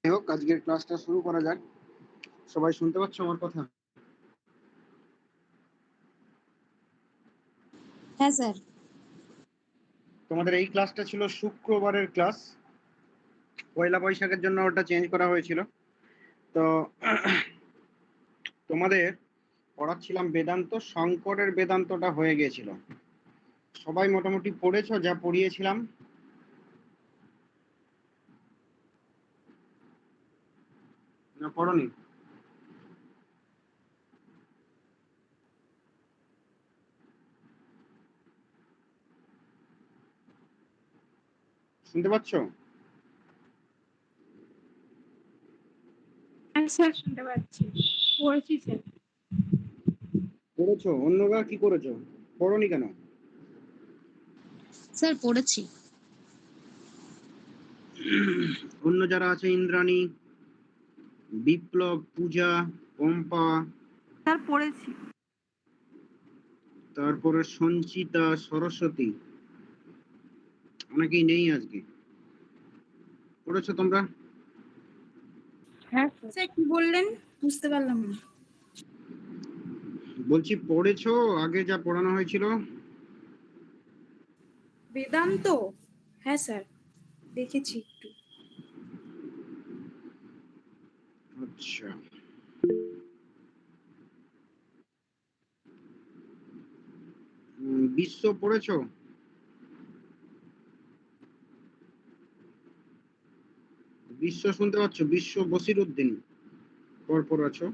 হোক, আজকের ক্লাসটা শুরু করা যাক। সবাই শুনতে পাচ্ছ আমার কথা? হ্যাঁ স্যার। তোমাদের এই ক্লাসটা ছিল শুক্রবারের ক্লাস। পয়লা বৈশাখের জন্য ওটা চেঞ্জ করা হয়েছিল। তো তোমাদের পড়াচ্ছিলাম বেদান্ত, শঙ্করের বেদান্তটা হয়ে গিয়েছিল। সবাই মোটামুটি পড়েছো যা পড়িয়েছিলাম? না পড়োনি? শুনতে পাচ্ছ? হ্যাঁ স্যার, শুনতে পাচ্ছি। পড়েছি স্যার। পড়েছো? অন্যরা কি করেছো? পড়োনি কেন? স্যার পড়েছি। অন্য যারা আছে, ইন্দ্রাণী, বিপ্লব, পূজা, পম্পা, স্যার পড়েছি। তারপরে সঞ্চিতা, সরস্বতী, অনেকেই নেই আজকে। পড়েছো তোমরা? হ্যাঁ স্যার। কি বললেন বুঝতে পারলাম না। বলছি পড়েছো আগে যা পড়ানো হয়েছিল? বেদান্ত? হ্যাঁ স্যার, দেখেছি একটু। আচ্ছা, বিশ্ব পড়েছো? বিশ্ব শুনতে পাচ্ছ? বিশ্ব বসির উদ্দিন পরপর আছো।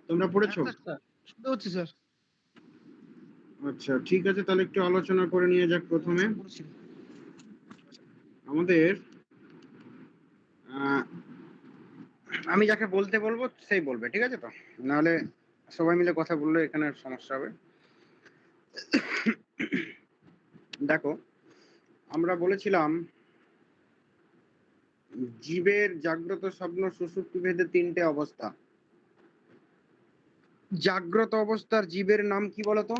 তোমরা পড়েছো? শুনতে পাচ্ছি স্যার। আচ্ছা ঠিক আছে, তাহলে একটু আলোচনা করে নিয়ে যাক। প্রথমে আমাদের আমি যাকে বলতে বলবো সেই বলবে, ঠিক আছে? তো নাহলে সবাই মিলে কথা বললে এখানে সমস্যা হবে। দেখো, আমরা বলেছিলাম জীবের জাগ্রত, স্বপ্ন, সুষুপ্তি ভেদে তিনটে অবস্থা। জাগ্রত অবস্থার জীবের নাম কি বলতো?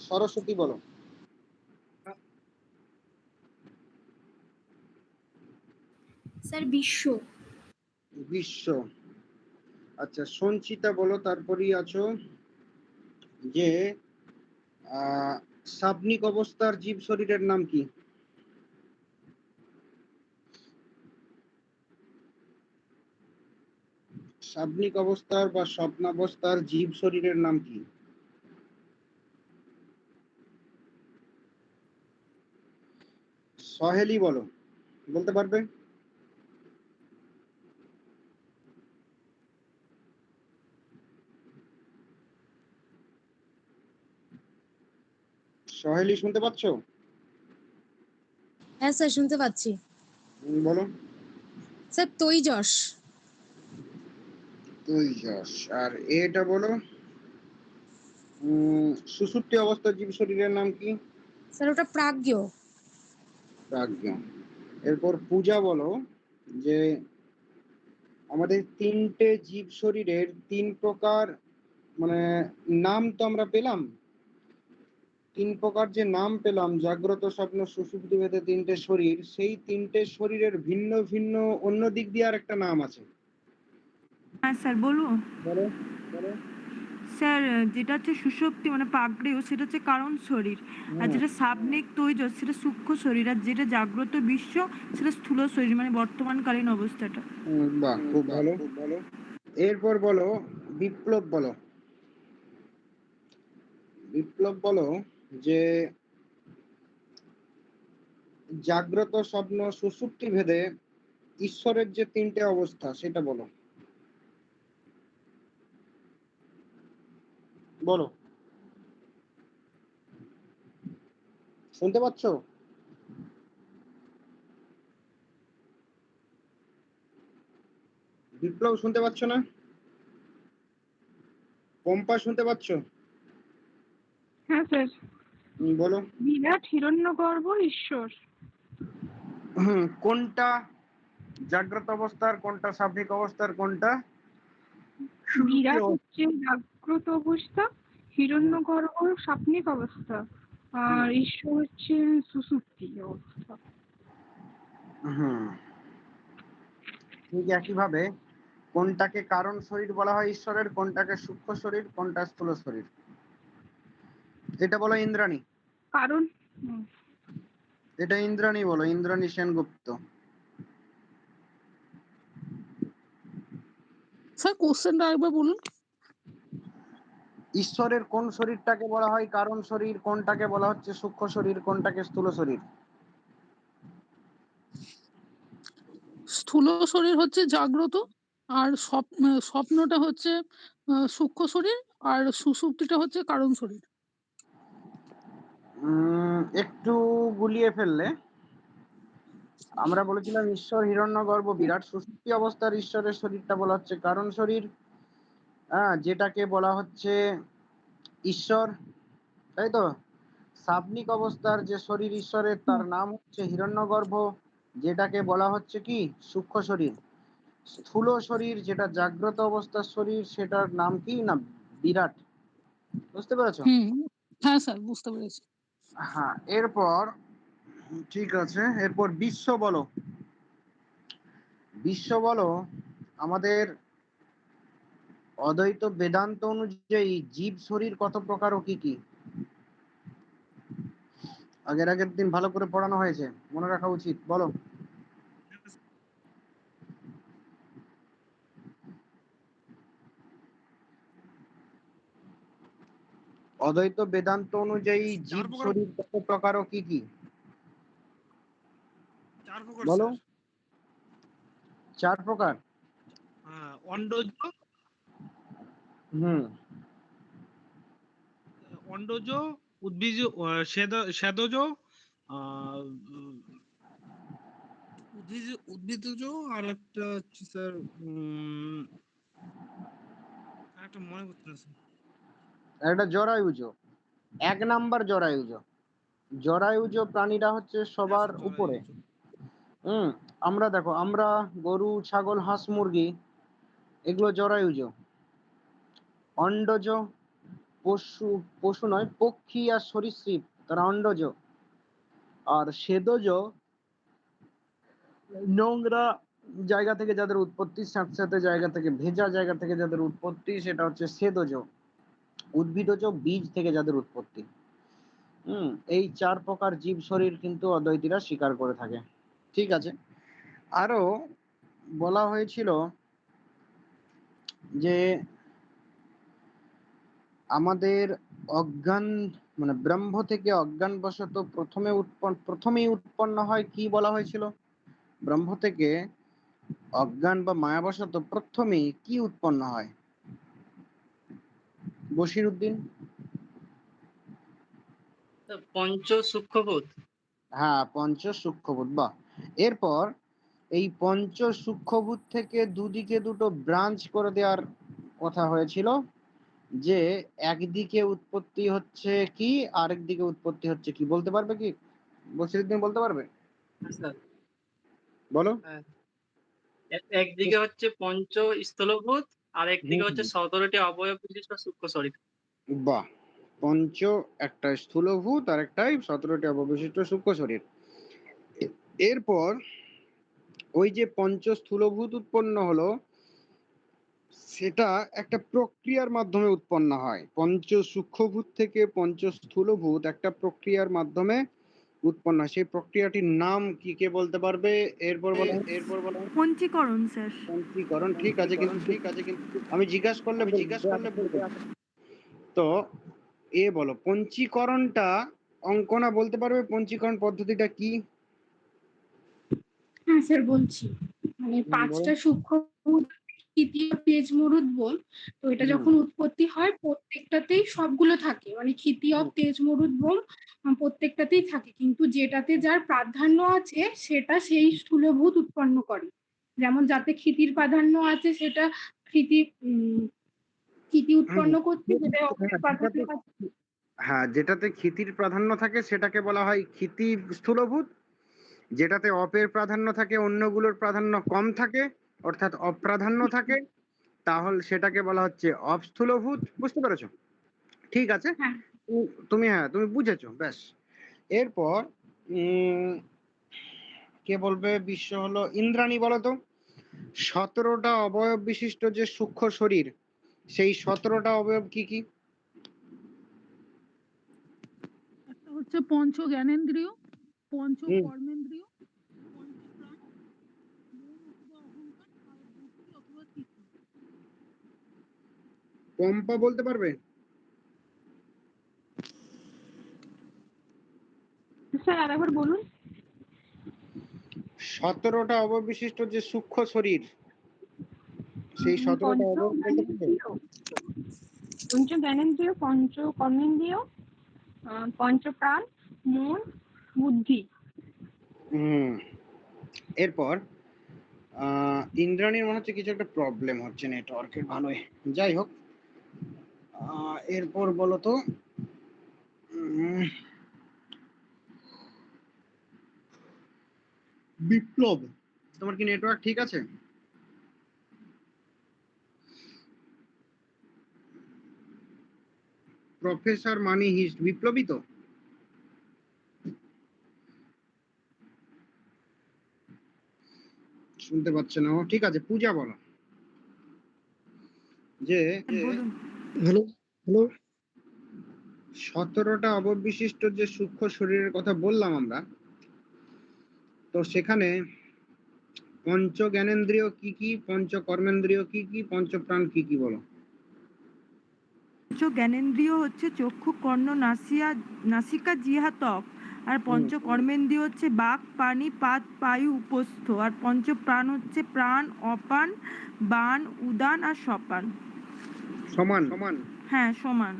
সরস্বতী বলো। স্যার বিশ্ব। বিশ্ব। আচ্ছা সঞ্চিতা বলো। তারপরেই আছো যে সাবনিক অবস্থার জীব শরীরের নাম কি? সাবনিক অবস্থার বা স্বপ্নাবস্থার জীব শরীরের নাম কি? সহেলি বলো, বলতে পারবে? সহেলি শুনতে পাচ্ছ? হ্যাঁ স্যার শুনতে পাচ্ছি। বলো। স্যার তৈজস। তৈজস। আর এটা বলো, সুষুপ্তি অবস্থার জীব শরীরের নাম কি? স্যার ওটা প্রাজ্ঞ। প্রাজ্ঞ। এরপর পূজা বলো যে আমাদের তিনটে জীব শরীরের তিন প্রকার, মানে নাম তো আমরা পেলাম, তিন প্রকার যে নাম পেলাম, জাগ্রত, স্বপ্ন, সুষুপ্তি ভেদে তিনটে শরীর, সেই তিনটে শরীরের ভিন্ন ভিন্ন অন্য দিক দিয়ে আর একটা নাম আছে। হ্যাঁ স্যার বলুন। বলো বলো। স্যার যেটা হচ্ছে সুষুপ্তি মানে পাগড়েও, সেটা হচ্ছে কারণ শরীর। আর যেটা সাবনিক তৈজস সেটা সূক্ষ্ম শরীর। আর যেটা জাগ্রত বিশ্ব সেটা স্থূল শরীর, মানে বর্তমানকালীন অবস্থাটা। বাহ, খুব ভালো। এরপর বলো বিপ্লব বলো। বিপ্লব বলো যে জাগ্রত, স্বপ্ন, সুষুপ্তি ভেদে ঈশ্বরের যে তিনটে অবস্থা সেটা বলো। বলো, শুনতে পাচ্ছ? বিপ্লব শুনতে পাচ্ছ না? পম্পা শুনতে পাচ্ছ? হ্যাঁ স্যার। বলো। বিরাট হিরণ্যগর্ভ ঈশ্বর। কোনটা জাগ্রত অবস্থার, কোনটা স্বাভাবিক অবস্থার, কোনটা বিরাট হচ্ছে জাগ্রত অবস্থা, হিরণ্যগর্ভ স্বপ্নিক অবস্থা। আর ঈশ্বর হচ্ছেন সুষুপ্তি অবস্থা। হুম, ঠিক একইভাবে কোনটাকে কারণ শরীর বলা হয় ঈশ্বরের, কোনটাকে সূক্ষ্ম শরীর, কোনটা স্থূল শরীর, এটা বলো ইন্দ্রাণী। কারণ এটা ইন্দ্রাণী বলো, ইন্দ্রাণী সেনগুপ্ত। স্যার কোশ্চেনটা আরেকবার বলুন। ঈশ্বরের কোন শরীরটাকে বলা হয় কারণ শরীর, কোনটাকে বলা হচ্ছে সূক্ষ্ম শরীর, কোনটাকে স্থূল শরীর? স্থূল শরীর হচ্ছে জাগ্রত, আর স্বপ্নটা হচ্ছে সূক্ষ্ম শরীর, আর সুষুপ্তিটা হচ্ছে কারণ শরীর। একটু গুলিয়ে ফেললে। আমরা বলেছিলাম ঈশ্বর হিরণ্যগর্ভ বিরাট, সুষুপ্তি অবস্থার ঈশ্বরের শরীরটা বলা হচ্ছে কারণ শরীর, যেটাকে বলা হচ্ছে ঈশ্বর, তাই তো। সাবনিক অবস্থার যে শরীর ঈশ্বরের, তার নাম হচ্ছে হিরণ্যগর্ভ, যেটাকে বলা হচ্ছে কি সূক্ষ্ম শরীর। স্থূল শরীর যেটা জাগ্রত অবস্থার শরীর, সেটার নাম কি না বিরাট। বুঝতে পেরেছো? হ্যাঁ স্যার, বুঝতে পেরেছি। হ্যাঁ, এরপর ঠিক আছে, এরপর বিশ্ব বলো। বিশ্ব বলো, আমাদের অদ্বৈত বেদান্ত অনুযায়ী জীব শরীর কত প্রকার ও কি কি? আগের দিন ভালো করে পড়ানো হয়েছে, মনে রাখা উচিত, বলো। অদ্বৈত বেদান্ত অনুযায়ী জীব শরীর কত প্রকার ও কি কি? বলো। 4 প্রকার। অন্ডজ, অন্ডজ, উদ্ভিজ, শ্বেদজ, উদ্ভিদজ, আর একটা হচ্ছে স্যার একটা মনে করতে না স্যার। একটা জরায়ুজ, 1 নাম্বার জরায়ুজ। জরায়ুজ প্রাণীরা হচ্ছে সবার উপরে। আমরা দেখো, আমরা গরু, ছাগল, হাঁস, মুরগি, এগুলো জরায়ুজ। অন্ডজ পশু, পশু নয়, পক্ষী আর সরীসৃপ, তারা অন্ডজ। আর স্বেদজ নোংরা জায়গা থেকে যাদের উৎপত্তি, স্যাঁতস্যাঁতে জায়গা থেকে, ভেজা জায়গা থেকে যাদের উৎপত্তি, সেটা হচ্ছে স্বেদজ। উদ্ভিদজ বীজ থেকে যাদের উৎপত্তি। এই 4 প্রকার জীব শরীর কিন্তু অদ্বৈতীরা স্বীকার করে থাকে। ঠিক আছে, আরো বলা হয়েছিল যে আমাদের অজ্ঞান মানে ব্রহ্ম থেকে অজ্ঞান বশত প্রথমেই উৎপন্ন হয় কি বলা হয়েছিল? ব্রহ্ম থেকে অজ্ঞান বা মায়াবশত প্রথমেই কি উৎপন্ন হয়? বশির উদ্দিন। পঞ্চ সূক্ষ্মভূত। হ্যাঁ, পঞ্চ সূক্ষ্মভূত। বাহ। এরপর এই পঞ্চ সূক্ষ্মভূত থেকে দুদিকে দুটো ব্রাঞ্চ করে দেওয়ার কথা হয়েছিল, যে একদিকে উৎপত্তি হচ্ছে কি, আরেক দিকে উৎপত্তি হচ্ছে কি, বলতে পারবে কি? বসিরুদ্দিন বলতে পারবে? স্যার বলো। একদিকে হচ্ছে পঞ্চ স্থূলভূত, আর একদিকে হচ্ছে 17টি অবয়ব বিশিষ্ট সূক্ষ্ম শরীর। বাহ। পঞ্চ একটা স্থূলভূত আর একটাই 17টি অবশিষ্ট সূক্ষ্ম শরীর। এরপর ওই যে পঞ্চ স্থূলভূত উৎপন্ন হলো, সেটা একটা প্রক্রিয়ার মাধ্যমে উৎপন্ন হয়। পঞ্চ সূক্ষ্মভূত থেকে পঞ্চ স্থূলভূত একটা প্রক্রিয়ার মাধ্যমে উৎপন্ন হয়। সেই প্রক্রিয়াটির নাম কি, কে বলতে পারবে? এরপর বলো। পঞ্চীকরণ স্যার। পঞ্চীকরণ। ঠিক আছে, কিন্তু আমি জিজ্ঞাসা করলে বলবে। তো বলো, পঞ্চীকরণটা অঙ্কনা বলতে পারবে পঞ্চীকরণ পদ্ধতিটা কি? হ্যাঁ স্যার, বলছি। মানে 5টা সূক্ষ্মভূত তৃতীয় তেজ মরুদ বল, তো এটা যখন উৎপত্তি হয় প্রত্যেকটাতেই সবগুলো থাকে, মানে ক্ষিতীয় তেজ মরুদ বল প্রত্যেকটাতেই থাকে, কিন্তু যেটাতে যার প্রাধান্য আছে সেটা সেই স্থূলভূত উৎপন্ন করে। যেমন যাতে ক্ষিতির প্রাধান্য আছে সেটা ক্ষিতি উৎপন্ন করছে, যেটা প্রাধান্য আছে। হ্যাঁ, যেটাতে ক্ষিতির প্রাধান্য থাকে সেটাকে বলা হয় ক্ষিতি স্থূলভূত। যেটাতে অপের প্রাধান্য থাকে, অন্যগুলোর প্রাধান্য কম থাকে, অর্থাৎ অপ্রাধান্য থাকে, তাহলে সেটাকে বলা হচ্ছে অস্থূলভূত। বুঝতে পেরেছো? ঠিক আছে, তুমি বুঝেছো, ব্যাস। এরপর কে বলবে? বিশ্ব হলো ইন্দ্রাণী, বলো তো 17টা অবয়ব বিশিষ্ট যে সূক্ষ্ম শরীর, সেই 17টা অবয়ব কি কি? একটা হচ্ছে পঞ্চ জ্ঞানেন্দ্রিয়, পঞ্চ হুম। কর্মেন্দ্রিয়, পঞ্চপ্রাণ, মন অথবা অহংকার, আর বুদ্ধি অথবা চিত্ত। পম্পা বলতে পারবে? স্যার আরেকবার বলুন। 17টা অবয়ব বিশিষ্ট যে সূক্ষ্ম শরীর, সেই 17টা অবয়ব বলতে পারবে? পঞ্চ জ্ঞানেন্দ্রিয়, পঞ্চ কর্মেন্দ্রিয়, পঞ্চপ্রাণ, মন, বুদ্ধি। এরপর ইন্দ্রাণীর মনে হচ্ছে কিছু একটা প্রবলেম হচ্ছে নেটওয়ার্কের, ভালোই, যাই হোক। এরপর বলো তো বিপ্লব, তোমার কি নেটওয়ার্ক ঠিক আছে? প্রফেসর মানি হিস্ট বিপ্লবী তো? শুনতে পাচ্ছে না ও, ঠিক আছে। পূজা বলো যে বলুন। হ্যালো হ্যালো 17টা অবয়ব বিশিষ্ট যে সূক্ষ্ম শরীরের কথা বললাম আমরা, তো সেখানে পঞ্চ জ্ঞানেন্দ্রিয় কি কি, পঞ্চ কর্মেন্দ্রিয় কি কি, পঞ্চপ্রাণ কি কি বলো? পঞ্চ জ্ঞানেন্দ্রিয় হচ্ছে চক্ষু, কর্ণ, নাসিকা, জিহ্বা, ত্বক। আর পঞ্চ কর্মেন্দ্রিয় হচ্ছে বাক, পানি, পাত, পায়ু, উপস্থ। আর পঞ্চ প্রাণ হচ্ছে প্রাণ, অপান, বান, উদান আর সপান। সমান সমান। হ্যাঁ, সমান।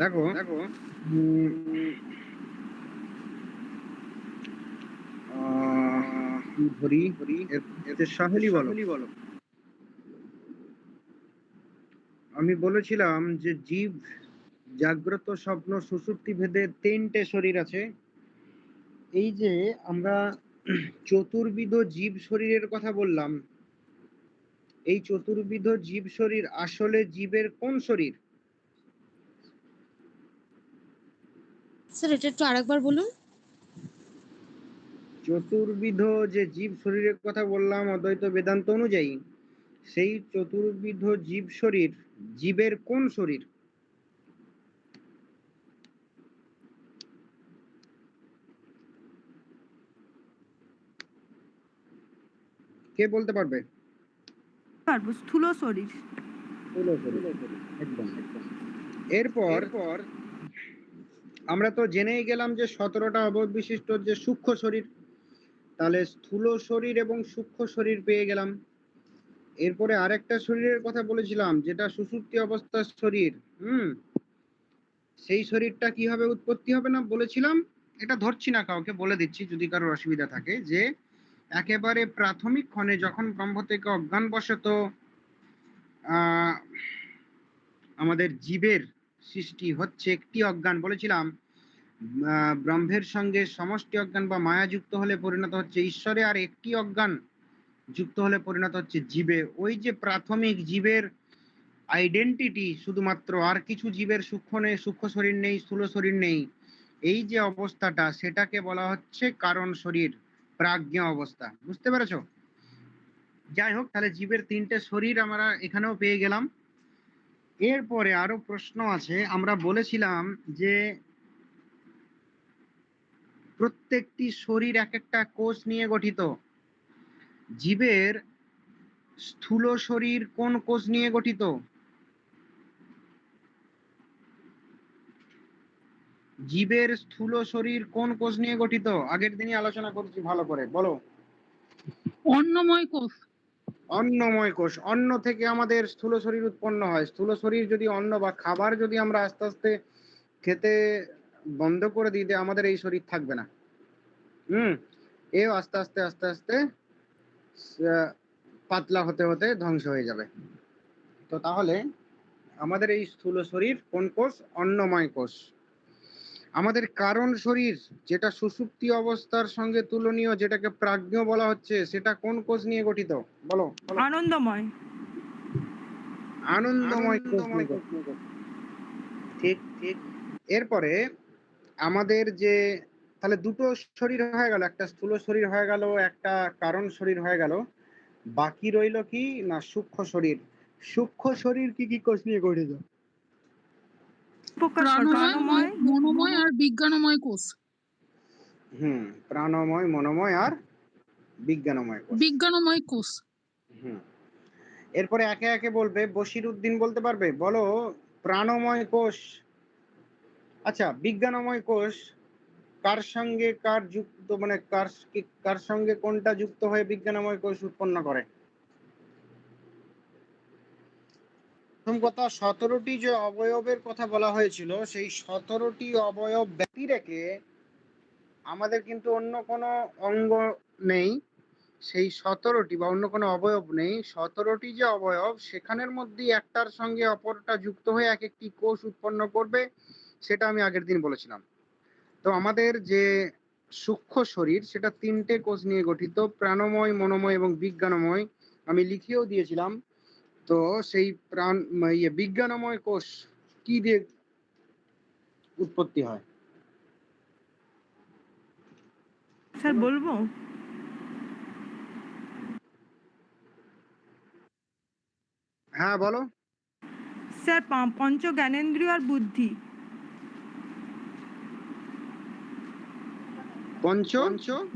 দেখো ধরি সাহেলি বলো। আমি বলেছিলাম যে জীব জাগ্রত, স্বপ্ন, সুষুপ্তি ভেদে 3টে শরীর আছে। এই যে আমরা চতুর্বিধ জীব শরীরের কথা বললাম, এই চতুর্বিধ জীব শরীর আসলে জীবের কোন শরীর? স্যার এটা একটু আরেকবার বলুন। চতুর্বিধ যে জীব শরীরের কথা বললাম অদ্বৈত বেদান্ত অনুযায়ী, সেই চতুর্বিধ জীব শরীর জীবের কোন শরীর? কে বলতে পারবে? পারবো, স্থূল শরীর। একদম। এরপর আমরা তো জেনেই গেলাম যে 17টা অবয়ব বিশিষ্ট যে সূক্ষ্ম শরীর, তাহলে স্থূল শরীর এবং সূক্ষ্ম শরীর পেয়ে গেলাম। এরপরে আরেকটা শরীরের কথা বলেছিলাম যেটা সুষুপ্তি অবস্থার শরীর। সেই শরীরটা কিভাবে উৎপত্তি হবে না বলেছিলাম, এটা ধরছি না, কাউকে বলে দিচ্ছি যদি কারোর অসুবিধা থাকে, যে একেবারে প্রাথমিক ক্ষণে যখন ব্রহ্ম থেকে অজ্ঞানবশত আমাদের জীবের সৃষ্টি হচ্ছে, একটি অজ্ঞান বলেছিলাম ব্রহ্মের সঙ্গে সমষ্টি অজ্ঞান বা মায়া যুক্ত হলে পরিণত হচ্ছে ঈশ্বরে, আর একটি অজ্ঞান যুক্ত হলে পরিণত হচ্ছে জীবে। ওই যে প্রাথমিক জীবের আইডেন্টিটি শুধুমাত্র, আর কিছু জীবের সূক্ষ্ম শরীর নেই, স্থূল শরীর নেই, এই যে অবস্থাটা, সেটাকে বলা হচ্ছে কারণ শরীর, প্রাজ্ঞ অবস্থা। বুঝতে পেরেছো? যাই হোক, তাহলে জীবের 3টে শরীর আমরা এখানেও পেয়ে গেলাম। এরপরে আরো প্রশ্ন আছে। আমরা বলেছিলাম যে প্রত্যেকটি শরীর এক একটা কোষ নিয়ে গঠিত। জীবের স্থূল শরীর কোন কোষ নিয়ে গঠিত? জীবের স্থূল শরীর কোন কোষ নিয়ে গঠিত? আগের দিনই আলোচনা করেছি ভালো করে, বলো। অন্নময় কোষ। অন্নময় কোষ। অন্ন থেকে আমাদের স্থূল শরীর উৎপন্ন হয়। স্থূল শরীর যদি অন্ন বা খাবার যদি আমরা আস্তে আস্তে খেতে বন্ধ করে দিই, আমাদের এই শরীর থাকবে না। এও আস্তে আস্তে আস্তে আস্তে পাতলা হতে হতে ধ্বংস হয়ে যাবে। তো তাহলে আমাদের এই স্থূল শরীর কোন কোষ? অন্নময় কোষ। আমাদের কারণ শরীর যেটা সুষুপ্তি অবস্থার সঙ্গে তুলনীয়, যেটাকে প্রাজ্ঞ বলা হচ্ছে, সেটা কোন কোষ নিয়ে গঠিত? বলো। আনন্দময়। আনন্দময় কোষ নিয়ে গঠিত। ঠিক ঠিক। এরপরে আমাদের যে তাহলে দুটো শরীর হয়ে গেল, একটা স্থূল শরীর হয়ে গেল, একটা কারণ শরীর হয়ে গেল। বাকি রইল কি না সূক্ষ্ম শরীর। সূক্ষ্ম শরীর কি কি কোষ নিয়ে গঠিত? প্রকাশ কর। প্রাণময়, মনোময় আর বিজ্ঞানময় কোষ। প্রাণময়, মনোময় আর বিজ্ঞানময় কোষ। বিজ্ঞানময় কোষ। এরপরে একে একে বলবে। বশিরউদ্দিন বলতে পারবে? বলো প্রাণময় কোষ, আচ্ছা বিজ্ঞানময় কোষ কার সঙ্গে কার যুক্ত, মানে কার সঙ্গে কোনটা যুক্ত হয়ে বিজ্ঞানময় কোষ উৎপন্ন করে? প্রথম কথা, 17টি যে অবয়বের কথা বলা হয়েছিল, সেই 17টি অবয়ব ব্যতি রেখে আমাদের কিন্তু অন্য কোনো অঙ্গ নেই। সেই 17টি বা অন্য কোনো অবয়ব নেই। 17টি যে অবয়ব, সেখানের মধ্যে একটার সঙ্গে অপরটা যুক্ত হয়ে এক একটি কোষ উৎপন্ন করবে, সেটা আমি আগের দিন বলেছিলাম। তো আমাদের যে সূক্ষ্ম শরীর, সেটা 3টে কোষ নিয়ে গঠিত, প্রাণময়, মনোময় এবং বিজ্ঞানময়। আমি লিখিয়েও দিয়েছিলাম। তো সেই বিজ্ঞানময় কোষ কি দিয়ে উৎপত্তি হয়? স্যার বলবো? হ্যাঁ বলো। স্যার পঞ্চ জ্ঞানেন্দ্রিয় আর বুদ্ধি। পঞ্চ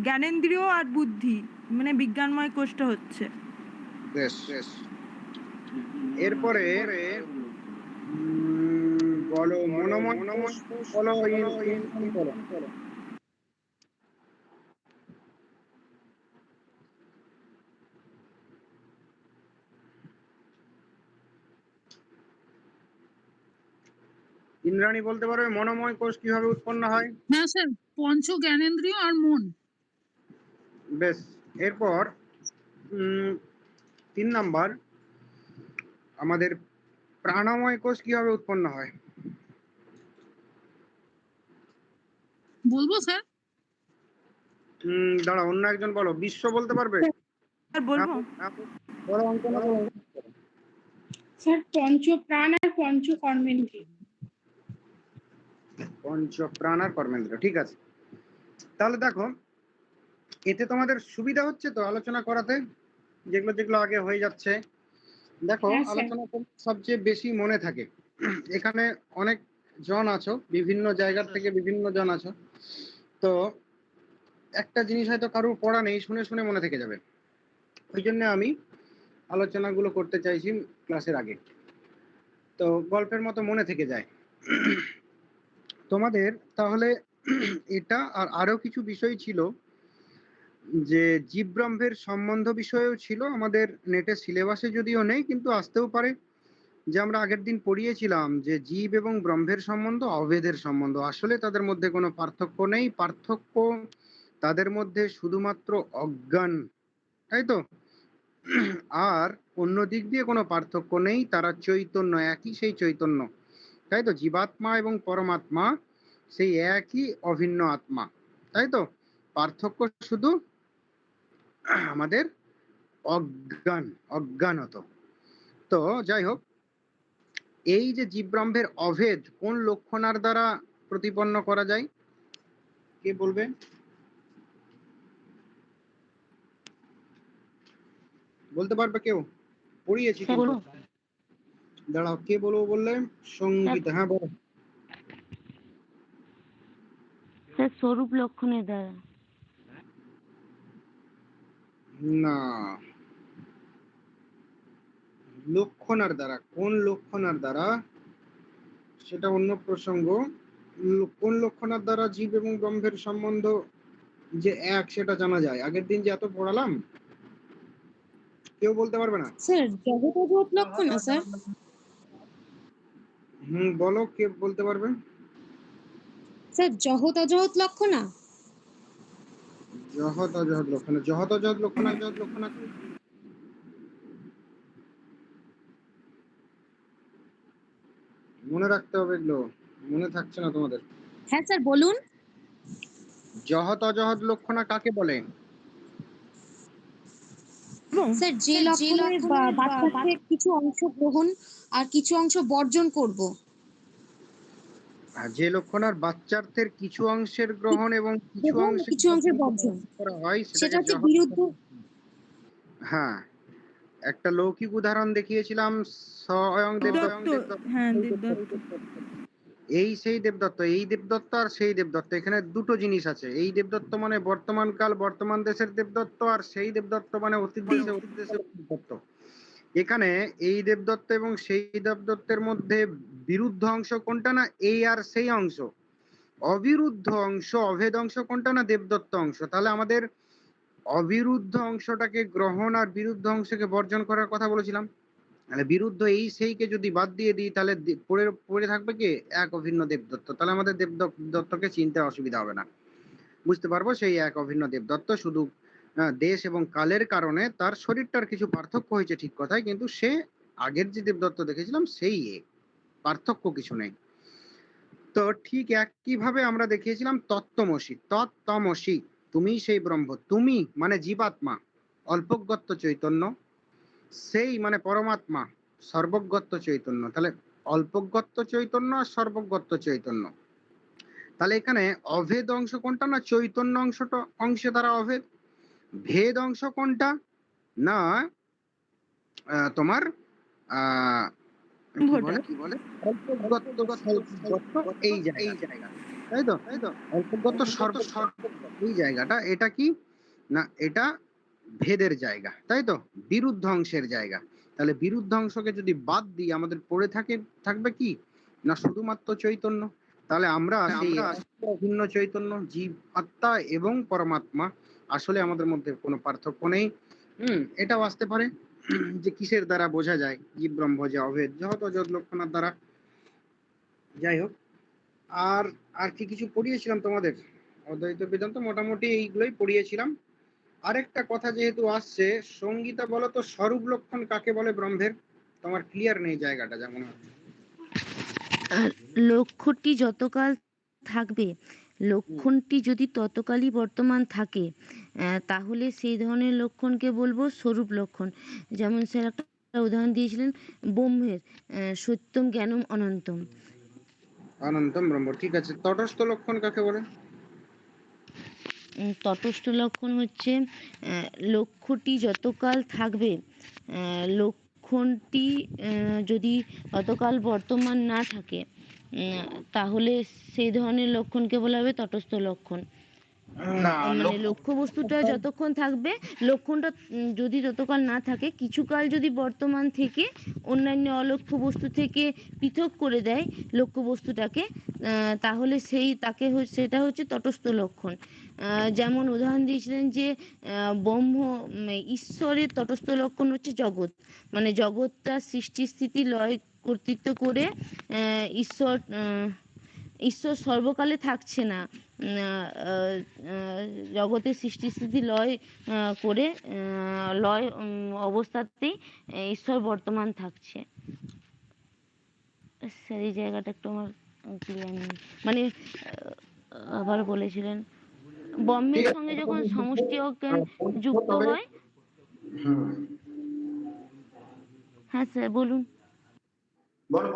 জ্ঞানেন্দ্রিয় আর বুদ্ধি, মানে বিজ্ঞানময় কোষটা হচ্ছে। বেশ। এরপরে বলো মনোময় কোষ বলো, বলো। ইন্দ্রাণী বলতে পারবে মনোময় কোষ কিভাবে উৎপন্ন হয়? হ্যাঁ স্যার, পঞ্চ জ্ঞানেন্দ্রিয় আর মন। বেশ। এরপর 3 নাম্বার, আমাদের প্রাণময় কোষ কিভাবে উৎপন্ন হয়? বলবো স্যার? দাঁড়া, অন্য একজন বলো। বিশ্ব বলতে পারবে? স্যার বলবো? বলো অঙ্কনা, বলো। স্যার পঞ্চ প্রাণ আর পঞ্চ কর্মেন্দ্রিয়। পঞ্চ প্রাণ আর কর্মেন্দ্রিয়, ঠিক আছে। তাহলে দেখো, এতে তোমাদের সুবিধা হচ্ছে তো আলোচনা করাতে, যেগুলো যেগুলো আগে হয়ে যাচ্ছে। দেখো হ্যাঁ, স্যার। আলোচনা করতে সবচেয়ে বেশি মনে থাকে। এখানে অনেক জন আছো, বিভিন্ন জায়গার থেকে বিভিন্ন জন আছো। তো একটা জিনিস হয়তো কারোর পড়া নেই, শুনে শুনে মনে থেকে যাবে। ওই জন্য আমি আলোচনাগুলো করতে চাইছি ক্লাসের আগে, তো গল্পের মতো মনে থেকে যায় তোমাদের। তাহলে এটা আর আরো কিছু বিষয় ছিল, যে জীব ব্রহ্মের সম্বন্ধ বিষয়েও ছিল আমাদের নেটের সিলেবাসে, যদিও নেই কিন্তু আসতেও পারে। যে আমরা আগের দিন পড়িয়েছিলাম যে জীব এবং ব্রহ্মের সম্বন্ধ অভেদের সম্বন্ধ, আসলে তাদের মধ্যে কোনো পার্থক্য নেই। পার্থক্য তাদের মধ্যে শুধুমাত্র অজ্ঞান, তাই তো? আর অন্য দিক দিয়ে কোনো পার্থক্য নেই, তারা চৈতন্য, একই সেই চৈতন্য, তাই তো? জীবাত্মা এবং পরমাত্মা সেই একই অভিন্ন আত্মা, তাই তো? পার্থক্য শুধু আমাদের অজ্ঞানত। তো যাই হোক, এই যে জীব ব্রহ্মের অভেদ কোন লক্ষণার দ্বারা প্রতিপন্ন করা যায়, কে বলবে? বলতে পারবে কেউ? পড়িয়েছি কিন্তু। দাঁড়াও, কে বলবো বললে? সঙ্গীতা, হ্যাঁ বলো। স্যার স্বরূপ লক্ষণের দ্বারা। না, লক্ষণার দ্বারা। কোন লক্ষণার দ্বারা সেটা অন্য প্রসঙ্গ। কোন লক্ষণার দ্বারা জীব এবং ব্রহ্মের সম্বন্ধ যে এক, সেটা জানা যায়? আগের দিন যে এত পড়ালাম, কেউ বলতে পারবে না? স্যার জগৎ লক্ষণা স্যার। বলো, কে বলতে পারবে? স্যার জগৎ অজগৎ লক্ষণা। জহত অজহত লক্ষণা। জহত অজহত লক্ষণা মনে রাখতে হবে, এগুলো মনে থাকছে না তোমাদের। হ্যাঁ স্যার বলুন। জহত অজহত লক্ষণা কাকে বলে? স্যার যে লক্ষণে বাচ্চার থেকে কিছু অংশ গ্রহণ আর কিছু অংশ বর্জন করব। আর যে লক্ষণ আর বাচ্চার্থের কিছু অংশের গ্রহণ এবং কিছু গ্রহণ, অংশের কিছু অংশের বর্জন। করা হয় সেটা সেটাকে হচ্ছে বিরুদ্ধ। হ্যাঁ, একটা লৌকিক উদাহরণ দেখিয়েছিলাম স্বয়ং দেবদত্ত, হ্যাঁ দেবদত্ত। এই সেই দেবদত্ত, এই দেবদত্ত আর সেই দেবদত্ত, এখানে দুটো জিনিস আছে। এই দেবদত্ত মানে বর্তমান কাল বর্তমান দেশের দেবদত্ত, আর সেই দেবদত্ত মানে অতীত দেশে অতীত দেশের দেবদত্ত। এখানে এই দেবদত্ত এবং সেই দেবদত্তের মধ্যে বিরুদ্ধ অংশ কোনটা না এই আর সেই অংশ, অবিরুদ্ধ অংশ অভেদ অংশ কোনটা না দেবদত্ত অংশ। তাহলে আমাদের অবিরুদ্ধ অংশটাকে গ্রহণ আর বিরুদ্ধ অংশকে বর্জন করার কথা বলেছিলাম। মানে বিরুদ্ধ এই সেইকে যদি বাদ দিয়ে দিই তাহলে পড়ে পড়ে থাকবে কি এক অভিন্ন দেবদত্ত। তাহলে আমাদের দেবদত্তকে চিনতে অসুবিধা হবে না, বুঝতে পারবো সেই এক অভিন্ন দেবদত্ত। শুধু দেশ এবং কালের কারণে তার শরীরটার কিছু পার্থক্য হয়েছে ঠিক কথাই, কিন্তু সে আগের যে দেবদত্ত দেখেছিলাম সেই পার্থক্য কিছু নেই। তো ঠিক একইভাবে আমরা দেখিয়েছিলাম তত্ত্বমসি, তত্ত্বমসি তুমি সেই ব্রহ্ম, তুমি মানে জীবাত্মা অল্পজ্ঞত্ব চৈতন্য, সেই মানে পরমাত্মা সর্বজ্ঞত্ব চৈতন্য। তাহলে অল্পজ্ঞত্ব চৈতন্য আর সর্বজ্ঞত্ব চৈতন্য। তাহলে এখানে অভেদ অংশ কোনটা না চৈতন্য অংশে দ্বারা অভেদ। ভেদ অংশ কোনটা না তোমার কি বলে অল্পজ্ঞত্ব স্বল্পজ্ঞত্ব এই জায়গা, তাই তো অল্পজ্ঞত্ব এই জায়গাটা, এটা কি না এটা ভেদের জায়গা, তাই তো বিরুদ্ধ অংশের জায়গা। তাহলে বিরুদ্ধ অংশকে যদি বাদ দিই আমাদের পড়ে থাকবে কি না শুধুমাত্র চৈতন্য। তাহলে আমরা সেই ভিন্ন চৈতন্য জীব আত্মা এবং পরমাত্মা, আসলে আমাদের মধ্যে কোনো পার্থক্য নেই। এটাও আসতে পারে যে কিসের দ্বারা বোঝা যায় জীব ব্রহ্ম যে অভেদ, যত যত লক্ষণার দ্বারা। যাই হোক, আর আর কি কিছু পড়িয়েছিলাম তোমাদের? অদ্বৈত বেদান্ত মোটামুটি এইগুলোই পড়িয়েছিলাম। আরেকটা কথা যেহেতু আসছে, সঙ্গীতা বলো তো স্বরূপ লক্ষণ কাকে বলে ব্রহ্মের? তোমার ক্লিয়ার নেই জায়গাটা যেমন। লক্ষ্যটি যতকাল থাকবে, লক্ষণটি যদি ততকালই বর্তমান থাকে, তাহলে সেই ধরনের লক্ষণকে বলবো স্বরূপ লক্ষণ। যেমন স্যার একটা উদাহরণ দিয়েছিলেন ব্রহ্মের, সত্যম জ্ঞানম অনন্তম। অনন্তম ব্রহ্ম, ঠিক আছে। তটস্থ লক্ষণ কাকে বলে? তটস্থ লক্ষণ হচ্ছে লক্ষ্যটি যতকাল থাকবে, লক্ষণটি যদি ততকাল বর্তমান না থাকে, তাহলে সেই ধরনের লক্ষণকে বলা হবে তটস্থ লক্ষণ। মানে লক্ষ্য বস্তুটা যতক্ষণ থাকবে, লক্ষণটা যদি ততকাল না থাকে, কিছুকাল যদি বর্তমান থেকে অন্যান্য অলক্ষ্য বস্তু থেকে পৃথক করে দেয় লক্ষ্য বস্তুটাকে, তাহলে সেটা হচ্ছে তটস্থ লক্ষণ। যেমন উদাহরণ দিয়েছিলেন যে ব্রহ্ম ঈশ্বরের তটস্থ লক্ষণ হচ্ছে জগৎ, মানে জগৎটা সৃষ্টি স্থিতি লয় কর্তৃত্ব করে ঈশ্বর সর্বকালে থাকছে না, জগতের সৃষ্টি স্থিতি লয় করে লয় অবস্থাতেই ঈশ্বর বর্তমান থাকছে। স্যার এই জায়গাটা একটু আমার ক্লিয়ার নেই, মানে আবার বলেছিলেন ব্রহ্মের সঙ্গে যখন সমষ্টি অজ্ঞান যুক্ত হয়। হ্যাঁ স্যার বলুন। বলো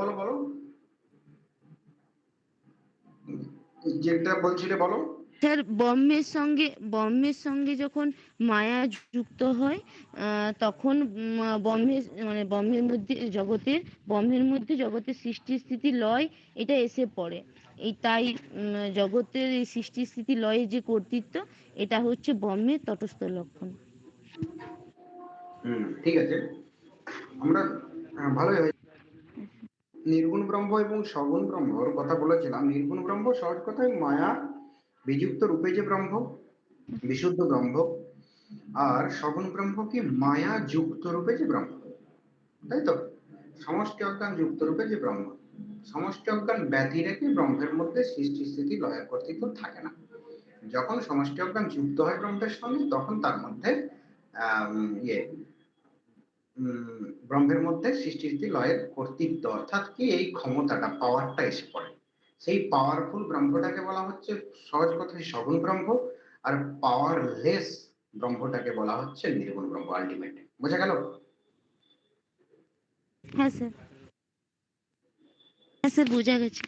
যেটা বলছিলে বলো। স্যার ব্রহ্মের সঙ্গে যখন মায়া যুক্ত হয়, তখন ব্রহ্মের মধ্যে জগতের সৃষ্টি স্থিতি লয় এটা এসে পড়ে। তাই জগতের এই সৃষ্টি স্থিতি লয়ের যে কর্তৃত্ব, এটা হচ্ছে ব্রহ্মের তটস্থ লক্ষণ। ঠিক আছে, আমরা ভালোই হয়। নির্গুণ ব্রহ্ম এবং সগুণ ব্রহ্মর কথা বলেছিলাম। নির্গুণ ব্রহ্ম সহজ কথায় মায়া বিযুক্ত রূপে যে ব্রহ্ম, বিশুদ্ধ ব্রহ্ম। আর সগুণ ব্রহ্ম কি মায়া যুক্ত রূপে যে ব্রহ্ম, তাই তো সমষ্টি অজ্ঞান যুক্ত রূপে যে ব্রহ্ম। সমষ্টি অজ্ঞান ব্যতি রেখে ব্রহ্মের মধ্যে সৃষ্টি স্থিতি লয়ের কর্তৃত্ব থাকে না। যখন সমষ্টি অজ্ঞান যুক্ত হয় ব্রহ্মের সঙ্গে, তখন তার মধ্যে ব্রহ্মের মধ্যে সৃষ্টি স্থিতি লয়ের কর্তৃত্ব, অর্থাৎ কি এই ক্ষমতাটা পাওয়ারটা এসে পড়ে। সেই পাওয়ারফুল ব্রহ্মটাকে বলা হচ্ছে সহজ কথায় সগুণ ব্রহ্ম। আর পাওয়ারলেস ব্রহ্মটাকে বলা হচ্ছে নির্গুণ ব্রহ্ম, আলটিমেট। বোঝা গেল? হ্যাঁ স্যার, হ্যাঁ স্যার, বোঝা গেছে।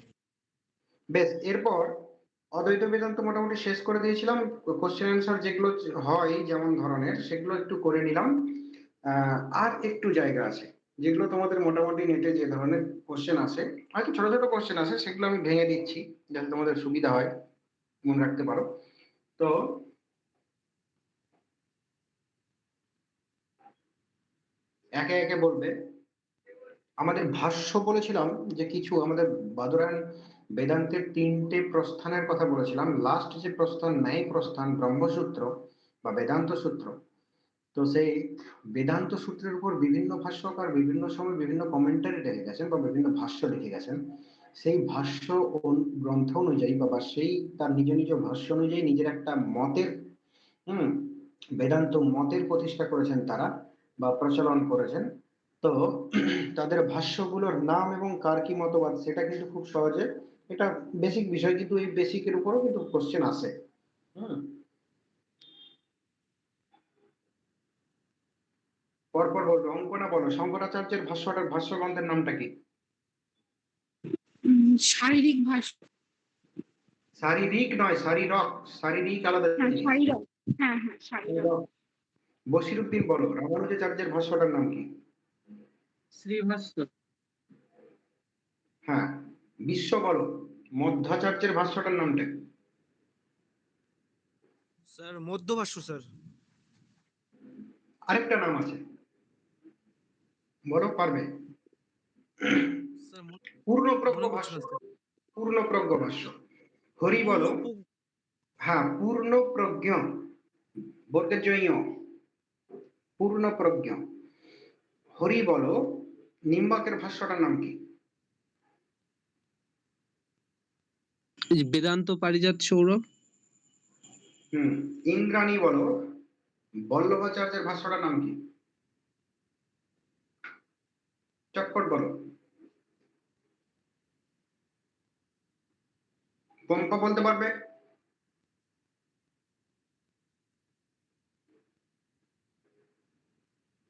বেশ, এরপর অদ্বৈত বেদান্ত মোটামুটি শেষ করে দিয়েছিলাম। কোশ্চেন অ্যান্সার যেগুলো হয় যেমন ধরনের সেগুলো একটু করে নিলাম। আর একটু জায়গা আছে যেগুলো তোমাদের মোটামুটি নেটে যে ধরনের কোশ্চেন আসে, হয়তো ছোট ছোট কোশ্চেন আসে, সেগুলো আমি ভেঙে দিচ্ছি যাতে তোমাদের সুবিধা হয়, মনে রাখতে পারো। তো একে একে বলবে। আমাদের ভাষ্য বলেছিলাম যে কিছু আমাদের বাদরায়ণ বেদান্তের তিনটে প্রস্থানের কথা বলেছিলাম। লাস্ট যে প্রস্থান, ন্যায় প্রস্থান, ব্রহ্মসূত্র বা বেদান্ত সূত্র। তো সেই বেদান্ত সূত্রের উপর বিভিন্ন ভাষ্যকার বিভিন্ন সময় বিভিন্ন কমেন্টারি লিখে গেছেন বা বিভিন্ন ভাষ্য লিখে গেছেন। সেই ভাষ্য গ্রন্থ অনুযায়ী বা সেই তার নিজ নিজ ভাষ্য অনুযায়ী নিজের একটা মতের বেদান্ত মতের প্রতিষ্ঠা করেছেন তারা বা প্রচলন করেছেন। তো তাদের ভাষ্যগুলোর নাম এবং কার কি মতবাদ সেটা কিন্তু খুব সহজে, এটা বেসিক বিষয়, কিন্তু এই বেসিকের উপরও কিন্তু কোশ্চেন আসে। পরপর বলবে। অঙ্কনা বলো, শঙ্করাচার্যের ভাষ্যটার ভাষ্য গ্রন্থের নামটা কি? শারীরিক ভাষ্য। শারীরিক নয়, শারীরক। শারীরিক আলাদা হ্যাঁ, জিনিস। শারীরক। হ্যাঁ হ্যাঁ, শারীরক। বশিরউদ্দিন বলো, রামানুজাচার্যের ভাষ্যটার নাম কি? শ্রীভাষ্য। হ্যাঁ। বিশ্ব বলো, মধ্বাচার্যের ভাষ্যটার নামটা? স্যার মধ্যভাষ্য স্যার। আরেকটা নাম আছে, বলো পারবে? স্যার পূর্ণপ্রজ্ঞ মনে পড়ছে ভাষ্য। না স্যার। পূর্ণপ্রজ্ঞ ভাষ্য। হরি বলো। হ্যাঁ, পূর্ণপ্রজ্ঞ, বর্গের জন্য পূর্ণপ্রজ্ঞ। হরি বলো, নিম্বাকের ভাষ্যটার নাম কি? বেদান্ত পারিজাত সৌরভ। ইন্দ্রাণী বলো, বল্লভাচার্যের ভাষ্যটার নাম কি? চটপট বলো। পম্পা বলতে পারবে?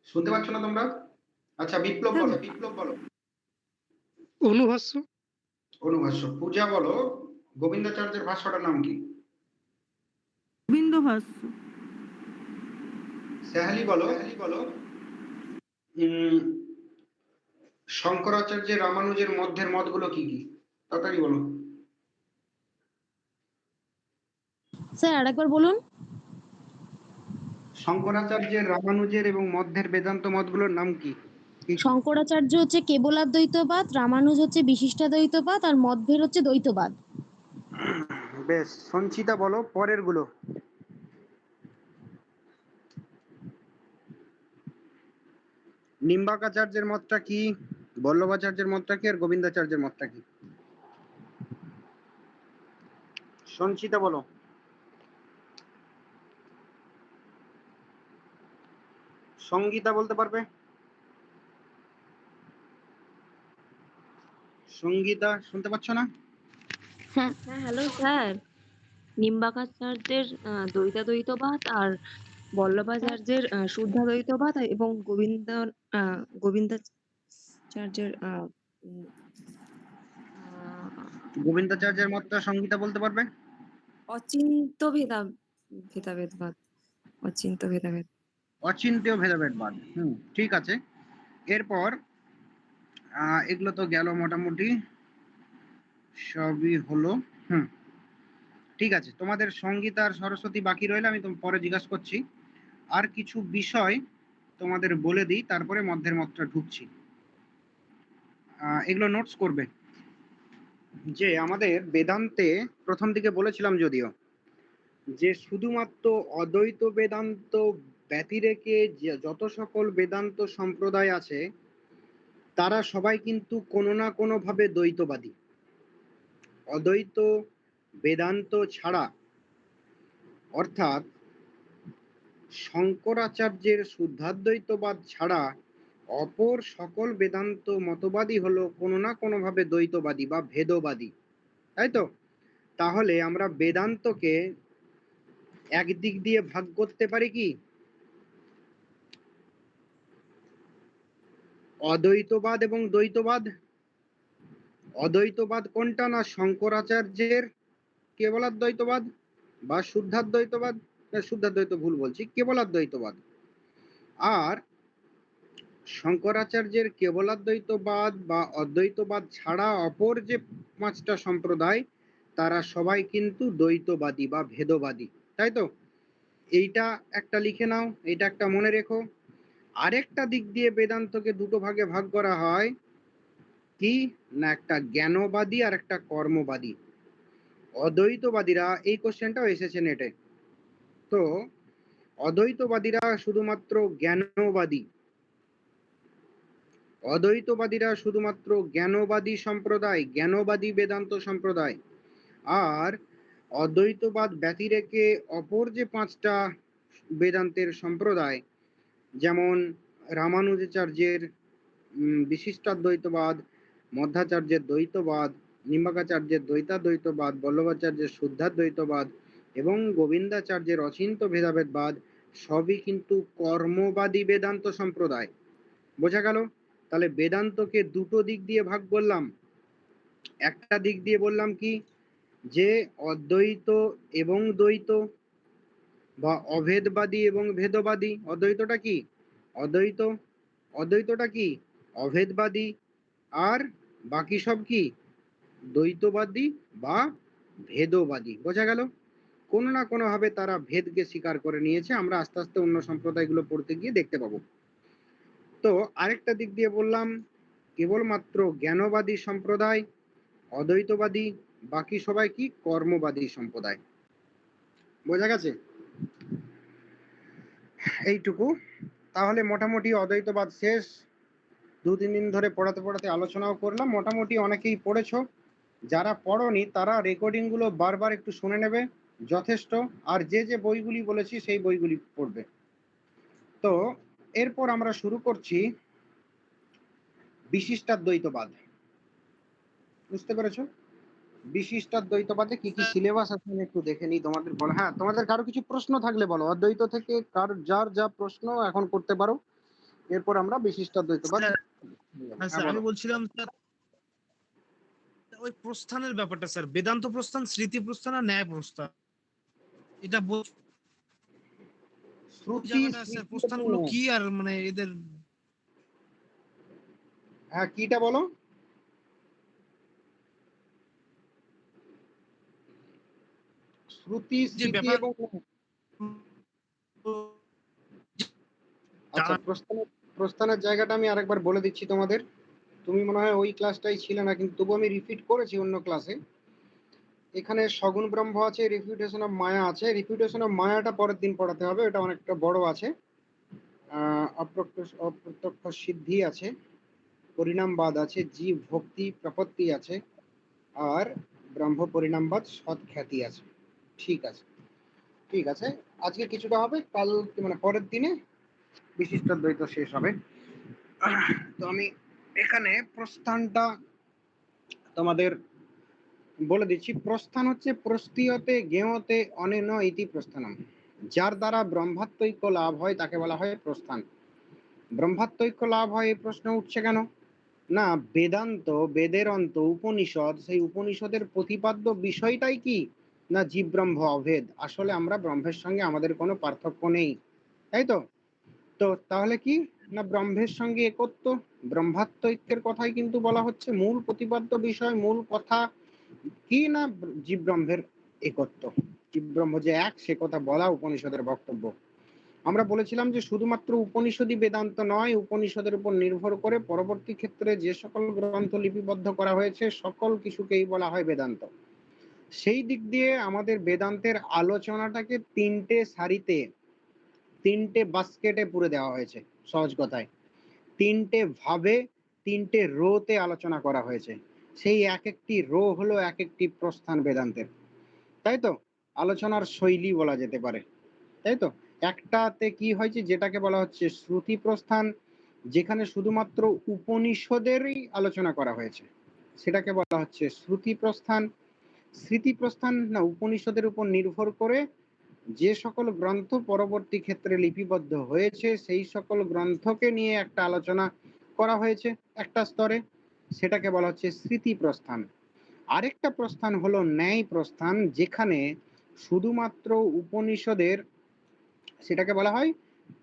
শুনতে পাচ্ছ না তোমরা? আচ্ছা, বিপ্লব বলো, বিপ্লব বলো। অনুভাষ্য। অনুভাষ্য। পূজা বলো, গোবিন্দাচার্যের ভাষ্যটার নাম কি? গোবিন্দ ভাষ্য। সাহালি বলো, শঙ্করাচার্যের রামানুজের মধ্যের মতগুলো কি কি? তাড়াতাড়ি বলো। স্যার আরেকবার বলুন। শঙ্করাচার্যের, রামানুজের এবং মধ্যের বেদান্ত মতগুলোর নাম কি? শঙ্করাচার্য হচ্ছে কেবলাদ্বৈতবাদ, রামানুজ হচ্ছে বিশিষ্টাদ্বৈতবাদ, আর মধ্বের হচ্ছে দ্বৈতবাদ। বেশ, সঞ্চিতা বলো পরের গুলো। নিম্বাকাচার্যের মতটা কি, বল্লভাচার্যের মতটা কি, আর গোবিন্দাচার্যের মতটা কি? সঞ্চিতা বলো। সঙ্গীতা বলতে পারবে? সঙ্গীতা শুনতে পাচ্ছ না? হ্যাঁ হ্যালো স্যার, নিম্বাকাচার্যের দ্বৈতাদ্বৈতবাদ আর বল্লভাচার্যের শুদ্ধাদ্বৈতবাদ এবং গোবিন্দাচার্যের গোবিন্দাচার্যের মতটা সঙ্গীতা বলতে পারবে? অচিন্ত ভেদাভেদবাদ। অচিন্ত ভেদাভেদ। অচিন্ত্য ভেদাভেদবাদ। ঠিক আছে। এরপর এগুলো তো গেল মোটামুটি সবই হলো। ঠিক আছে, তোমাদের সঙ্গীতা আর সরস্বতী বাকি রইলে আমি পরে জিজ্ঞাসা করছি। আর কিছু বিষয় তোমাদের বলে দিই, তারপরে মধ্যের মতটা ঢুকছি। এগুলো নোটস করবে। যে আমাদের বেদান্তে প্রথম দিকে বলেছিলাম যদিও, যে শুধুমাত্র অদ্বৈত বেদান্ত ব্যতিরেকে যত সকল বেদান্ত সম্প্রদায় আছে তারা সবাই কিন্তু কোনো না কোনো ভাবে দ্বৈতবাদী। অদ্বৈত বেদান্ত ছাড়া, অর্থাৎ শঙ্করাচার্যের শুদ্ধাদ্বৈতবাদ ছাড়া অপর সকল বেদান্ত মতবাদী হলো কোনো না কোনো ভাবে দ্বৈতবাদী বা ভেদবাদী, তাই তো? তাহলে আমরা বেদান্তকে একদিক দিয়ে ভাগ করতে পারি কি? অদ্বৈতবাদ এবং দ্বৈতবাদ। অদ্বৈতবাদ কোনটা? না শঙ্করাচার্যের কেবলাদ্বৈতবাদ বা শুদ্ধাদ্বৈতবাদ, শুদ্ধাদ্বৈত ভুল বলছি, কেবলাদ্বৈতবাদ। আর শঙ্করাচার্যের কেবলাদ্বৈতবাদ বা অদ্বৈতবাদ ছাড়া অপর যে 5টা সম্প্রদায়, তারা সবাই কিন্তু দ্বৈতবাদী বা ভেদবাদী, তাই তো? এইটা একটা লিখে নাও, এটা একটা মনে রেখো। আরেকটা দিক দিয়ে বেদান্তকে দুটো ভাগে ভাগ করা হয়, কি না একটা জ্ঞানবাদী আর একটা কর্মবাদী। অদ্বৈতবাদীরা, এই কোশ্চেনটাও এসেছে নেটে, তো অদ্বৈতবাদীরা শুধুমাত্র জ্ঞানবাদী, অদ্বৈতবাদীরা শুধুমাত্র জ্ঞানবাদী সম্প্রদায়, জ্ঞানবাদী বেদান্ত সম্প্রদায়। আর অদ্বৈতবাদ ব্যতিরেকে অপর যে 5টা বেদান্তের সম্প্রদায়, যেমন রামানুজাচার্যের বিশিষ্টাদ্বৈতবাদ, মধ্বাচার্যের দ্বৈতবাদ, নিম্বাকাচার্যের দ্বৈতাদ্বৈতবাদ, বল্লভাচার্যের শুদ্ধাদ্বৈতবাদ এবং গোবিন্দাচার্যের অচিন্ত ভেদাভেদবাদ, সবই কিন্তু কর্মবাদী বেদান্ত সম্প্রদায়। বোঝা গেল? তাহলে বেদান্তকে দুটো দিক দিয়ে ভাগ করলাম। একটা দিক দিয়ে বললাম কি, যে অদ্বৈত এবং দ্বৈত বা অভেদবাদী এবং ভেদবাদী। অদ্বৈতটা কি? অদ্বৈত। অদ্বৈতটা কি? অভেদবাদী। আর বাকি সব কি? দ্বৈতবাদী বা ভেদবাদী। বোঝা গেল? কোনো না কোনো ভাবে তারা ভেদকে স্বীকার করে নিয়েছে, আমরা আস্তে আস্তে অন্য সম্প্রদায়গুলো পড়তে গিয়ে দেখতে পাবো। তো আরেকটা দিক দিয়ে বললাম, কেবলমাত্র জ্ঞানবাদী সম্প্রদায় অদ্বৈতবাদী, বাকি সবাই কি? কর্মবাদী সম্প্রদায়। বোঝা গেছে? এইটুকু। তাহলে মোটামুটি অদ্বৈতবাদ শেষ। 2-3 দিন ধরে পড়াতে পড়াতে আলোচনাও করলাম, মোটামুটি অনেকেই পড়েছো। যারা পড়োনি তারা রেকর্ডিং গুলো বারবার একটু শুনে নেবে, যথেষ্ট। আর যে যে বইগুলি বলেছি সেই বইগুলি পড়বে। তো এরপর আমরা শুরু করছি বিশিষ্টাদ্বৈতবাদ। বুঝতে পেরেছো? বিশিষ্টাদ্বৈতবাদে কি কি সিলেবাস আছে আমি একটু দেখে নিই তোমাদের বলো। হ্যাঁ, তোমাদের কারো কিছু প্রশ্ন থাকলে বলো, অদ্বৈত থেকে কার যার যা প্রশ্ন এখন করতে পারো। এরপর আমরা বিশিষ্টাদ্বৈতবাদ। হ্যাঁ হ্যাঁ স্যার, আমি বলো। বলছিলাম স্যার, ওই প্রস্থানের ব্যাপারটা স্যার, বেদান্ত প্রস্থান, স্মৃতি প্রস্থান আর ন্যায় প্রস্থান, এটা ওই শ্রুতি জায়গাটা স্যার, স্মৃতি এবং প্রস্থানগুলো ন্যায়। কি আর মানে এদের। হ্যাঁ, কিটা বলো? শ্রুতি যে স্মৃতি ব্যাপার এবং ন্যায়। আচ্ছা, প্রস্থানের জায়গাটা আমি আরেকবার বলে দিচ্ছি তোমাদের। তুমি মনে হয় ওই ক্লাসটাই ছিল না, কিন্তু তবু আমি রিপিট করেছি অন্য ক্লাসে। এখানে সগুণ ব্রহ্ম আছে, রিফিউটেশন অফ মায়া আছে। রিফিউটেশন অফ মায়াটা পরের দিন পড়াতে হবে, এটা অনেকটা বড় আছে। অপ্রত্যক্ষ সিদ্ধি আছে, পরিণামবাদ আছে, জীব ভক্তি প্রপত্তি আছে, আর ব্রহ্ম পরিণামবাদ সৎ খ্যাতি আছে। ঠিক আছে, ঠিক আছে। আজকে কিছুটা হবে, কাল মানে পরের দিনে বিশিষ্টাদ্বৈত শেষ হবে। তো আমি এখানে প্রস্থানটা তোমাদের বলে দিচ্ছি। প্রস্থান হচ্ছে প্রস্তীয়তে জ্ঞেয়তে অনেন ইতি প্রস্থানম। যার দ্বারা ব্রহ্মাত্মৈক্য লাভ হয় তাকে বলা হয় প্রস্থান। ব্রহ্মাত্মৈক্য লাভ হয়, এই প্রশ্ন উঠছে কেন? না, বেদান্ত, বেদের অন্ত, উপনিষদ, সেই উপনিষদের প্রতিপাদ্য বিষয়টাই কি? না জীব ব্রহ্ম অভেদ। আসলে আমরা ব্রহ্মের সঙ্গে আমাদের কোনো পার্থক্য নেই, তাই তো? তো তাহলে কি না ব্রহ্মের সঙ্গে একত্ব, ব্রহ্মাত্মৈক্যের কথাই কিন্তু বলা হচ্ছে মূল প্রতিপাদ্য বিষয়, মূল কথা কি না জীব ব্রহ্মের একত্ব। জীব ব্রহ্ম যে এক, সে কথা বলা উপনিষদের বক্তব্য। আমরা বলেছিলাম যে শুধুমাত্র উপনিষদই বেদান্ত নয়, উপনিষদের উপর নির্ভর করে পরবর্তী ক্ষেত্রে যে সকল গ্রন্থ লিপিবদ্ধ করা হয়েছে সকল কিছুকেই বলা হয় বেদান্ত। সেই দিক দিয়ে আমাদের বেদান্তের আলোচনাটাকে 3টে সারিতে, 3টে বাস্কেটে পুরে দেওয়া হয়েছে। সহজ কথায় 3টে ভাবে, 3টে রোতে আলোচনা করা হয়েছে। সেই এক একটি রো হলো এক একটি প্রস্থান বেদান্তের, তাই তো? আলোচনার শৈলী বলা যেতে পারে, তাই তো? একটাতে কি হয়েছে, যেটাকে বলা হচ্ছে শ্রুতি প্রস্থান, যেখানে শুধুমাত্র উপনিষদেরই আলোচনা করা হয়েছে, সেটাকে বলা হচ্ছে শ্রুতি প্রস্থান। স্মৃতি প্রস্থান না উপনিষদের উপর নির্ভর করে যে সকল গ্রন্থ পরবর্তী ক্ষেত্রে লিপিবদ্ধ হয়েছে সেই সকল গ্রন্থকে নিয়ে একটা আলোচনা করা হয়েছে একটা স্তরে, সেটাকে বলা হচ্ছে স্মৃতি প্রস্থান। আরেকটা প্রস্থান হলো ন্যায় প্রস্থান, যেখানে শুধুমাত্র উপনিষদের, সেটাকে বলা হয়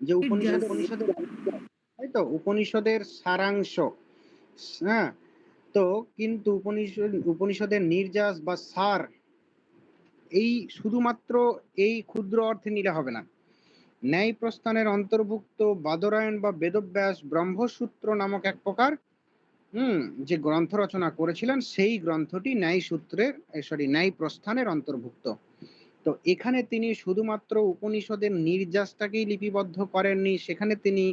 যে উপনিষদের তাই তো, উপনিষদের সারাংশ। হ্যাঁ, তো কিন্তু উপনিষদের নির্যাস বা সার, এই শুধুমাত্র এই ক্ষুদ্র অর্থে নিলে হবে না। ন্যায় প্রস্থানের অন্তর্ভুক্ত বাদরায়ণ বা বেদব্যাস ব্রহ্মসূত্র নামক এক প্রকার যে গ্রন্থ রচনা করেছিলেন, সেই গ্রন্থটি ন্যায় প্রস্থানের অন্তর্ভুক্ত। তো এখানে তিনি শুধুমাত্র উপনিষদের নির্যাসটাকেই লিপিবদ্ধ করেননি, সেখানে তিনি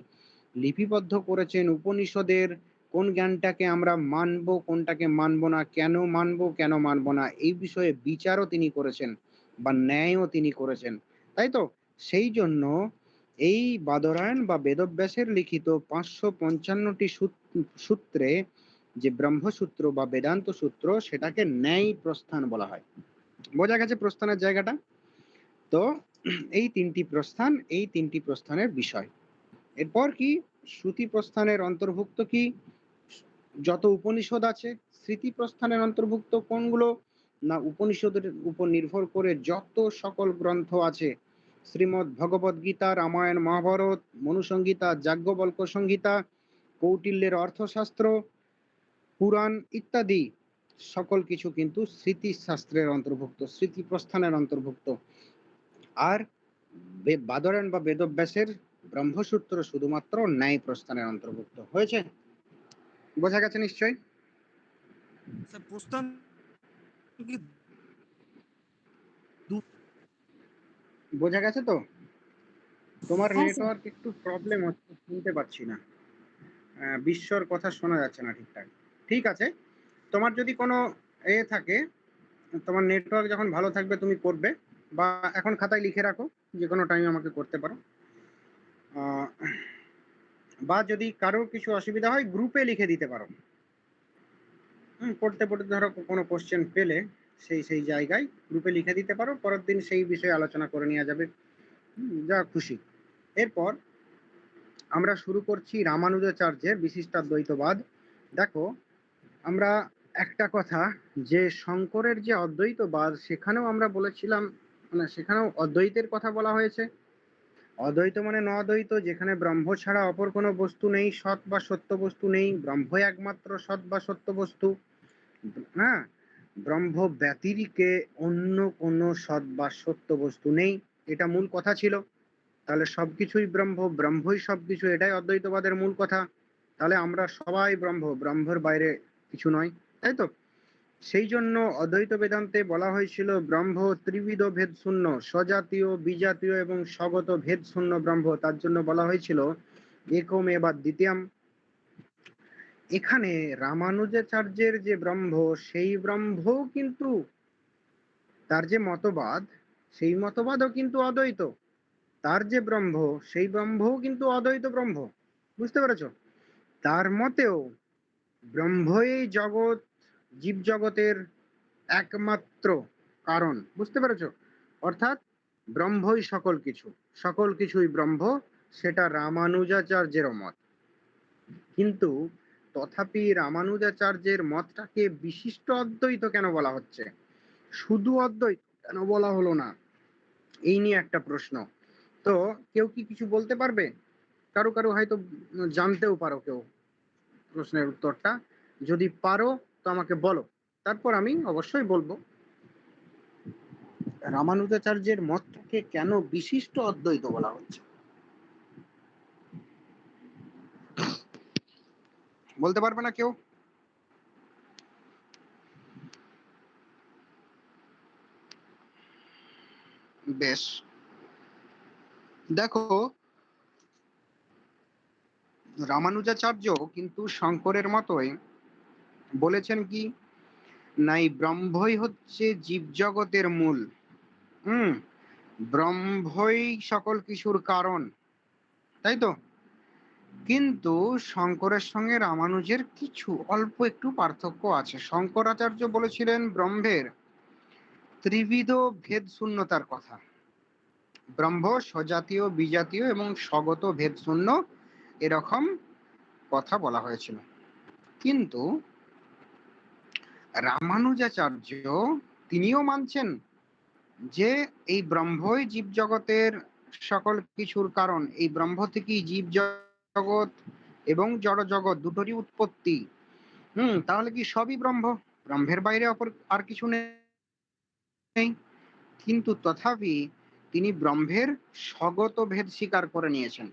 লিপিবদ্ধ করেছেন উপনিষদের কোন জ্ঞানটাকে আমরা মানব, কোনটাকে মানব না, কেন মানব কেন মানব না, এই বিষয়ে বিচারও তিনি করেছেন বা ন্যায়ও তিনি করেছেন। তাই তো, সেই জন্য এই বাদরায়ণ বা বেদব্যাসের লিখিত 555টি সূত্রে যে ব্রহ্মসূত্র বা বেদান্ত সূত্র, সেটাকে ন্যায় প্রস্থান বলা হয়। বোঝা গেছে প্রস্থানের জায়গাটা? তো এই তিনটি প্রস্থানের বিষয়। এরপর কি শ্রুতি প্রস্থানের অন্তর্ভুক্ত কি যত উপনিষদ আছে। স্মৃতি প্রস্থানের অন্তর্ভুক্ত কোনগুলো না, উপনিষদের উপর নির্ভর করে যত সকল গ্রন্থ আছে, শ্রীমদ্ ভগবদ গীতা, রামায়ণ মহাভারত, মনুসংহিতা, যাজ্ঞবল্ক্য সংহিতা, কৌটিল্যের অর্থশাস্ত্র, পুরাণ ইত্যাদি সকল কিছু কিন্তু স্মৃতি শাস্ত্রের অন্তর্ভুক্ত, স্মৃতি প্রস্থানের অন্তর্ভুক্ত। আর বাদরায়ণ বা বেদব্যাসের ব্রহ্মসূত্র শুধুমাত্র ন্যায় প্রস্থানের অন্তর্ভুক্ত। হয়েছে? বোঝা গেছে নিশ্চয়ই? স্যার প্রস্থান কি বোঝা গেছে তো? তোমার হ্যাঁ, স্যার। নেটওয়ার্ক একটু প্রবলেম হচ্ছে, শুনতে পাচ্ছি না, বিশ্বর কথা শোনা যাচ্ছে না ঠিকঠাক। ঠিক আছে, তোমার যদি কোনো থাকে, তোমার নেটওয়ার্ক যখন ভালো থাকবে তুমি করবে, বা এখন খাতায় লিখে রাখো, যে কোনো টাইম আমাকে করতে পারো, বা যদি কারোর কিছু অসুবিধা হয় গ্রুপে লিখে দিতে পারো। পড়তে পড়তে ধরো কোনো কোশ্চেন পেলে সেই জায়গায় গ্রুপে লিখে দিতে পারো, পরের দিন সেই বিষয়ে আলোচনা করে নেওয়া যাবে, যা খুশি। এরপর আমরা শুরু করছি রামানুজাচার্যের বিশিষ্টাদ্বৈতবাদ। দেখো, আমরা একটা কথা, যে শঙ্করের যে অদ্বৈতবাদ, সেখানেও আমরা বলেছিলাম, মানে সেখানেও অদ্বৈতের কথা বলা হয়েছে। অদ্বৈত মানে নদ্বৈত, যেখানে ব্রহ্ম ছাড়া অপর কোনো বস্তু নেই, সৎ বা সত্য বস্তু নেই, ব্রহ্ম একমাত্র সৎ বা সত্য বস্তু। হ্যাঁ, ব্রহ্ম ব্যতিরিকে অন্য কোনো সৎ বা সত্য বস্তু নেই, এটা মূল কথা ছিল। তাহলে সবকিছুই ব্রহ্ম, ব্রহ্মই সবকিছু, এটাই অদ্বৈতবাদের মূল কথা। তাহলে আমরা সবাই ব্রহ্ম, ব্রহ্মের বাইরে কিছু নয়, তাই তো? সেই জন্য অদ্বৈত বেদান্তে বলা হয়েছিল ব্রহ্ম ত্রিবিধ ভেদ শূন্য, স্বজাতীয়, বিজাতীয় এবং স্বগত ভেদ শূন্য ব্রহ্ম। তার জন্য বলা হয়েছিল একম এবার দ্বিতীয়াম। এখানে রামানুজাচার্যের যে ব্রহ্ম, সেই ব্রহ্ম কিন্তু তার যে মতবাদ, সেই মতবাদও কিন্তু অদ্বৈত। তার যে ব্রহ্ম, সেই ব্রহ্মও কিন্তু অদ্বৈত ব্রহ্ম। বুঝতে পেরেছ? তার মতেও ব্রহ্মই জগৎ, জীব জগতের একমাত্র কারণ। বুঝতে পেরেছ? অর্থাৎ ব্রহ্মই সকল কিছু, সকল কিছুই ব্রহ্ম, সেটা রামানুজাচার্যের মত। কিন্তু তথাপি রামানুজাচার্যের মতটাকে বিশিষ্ট অদ্বৈত কেন বলা হচ্ছে, শুধু অদ্বৈত কেন বলা হলো না, এই নিয়ে একটা প্রশ্ন। তো কেউ কি কিছু বলতে পারবে? কারো কারো হয়তো জানতেও পারো কেউ প্রশ্নের উত্তরটা, যদি পারো তো আমাকে বলো, তারপর আমি অবশ্যই বলবো রামানুজাচার্যের মতটাকে কেন বিশিষ্ট অদ্বৈত বলা হচ্ছে। বলতে পারবে না কেউ? বেশ, দেখো, রামানুজাচার্য কিন্তু শঙ্করের মতোই বলেছেন কি, নাই ব্রহ্মই হচ্ছে জীবজগতের মূল, ব্রহ্মই সকল কিছুর কারণ, তাই তো? কিন্তু শঙ্করের সঙ্গে রামানুজের কিছু অল্প একটু পার্থক্য আছে। শঙ্করাচার্য বলেছিলেন ব্রহ্মের ত্রিবিধ ভেদ শূন্যতার কথা, ব্রহ্ম স্বজাতীয়, বিজাতীয় এবং স্বগত ভেদ শূন্য, এরকম কথা বলা হয়েছিল। কিন্তু রামানুজাচার্য তিনিও মানছেন যে এই ব্রহ্মই জীবজগতের সকল কিছুর কারণ, এই ব্রহ্ম থেকেই জীব জগৎ এবং জড় জগৎ দুটোরই উৎপত্তি। তাহলে কি সবই ব্রহ্ম, ব্রহ্মের বাইরে অপর আর কিছু নেই? কিন্তু তথাপি তিনি ব্রহ্মের স্বগত ভেদ স্বীকার করে নিয়েছেন।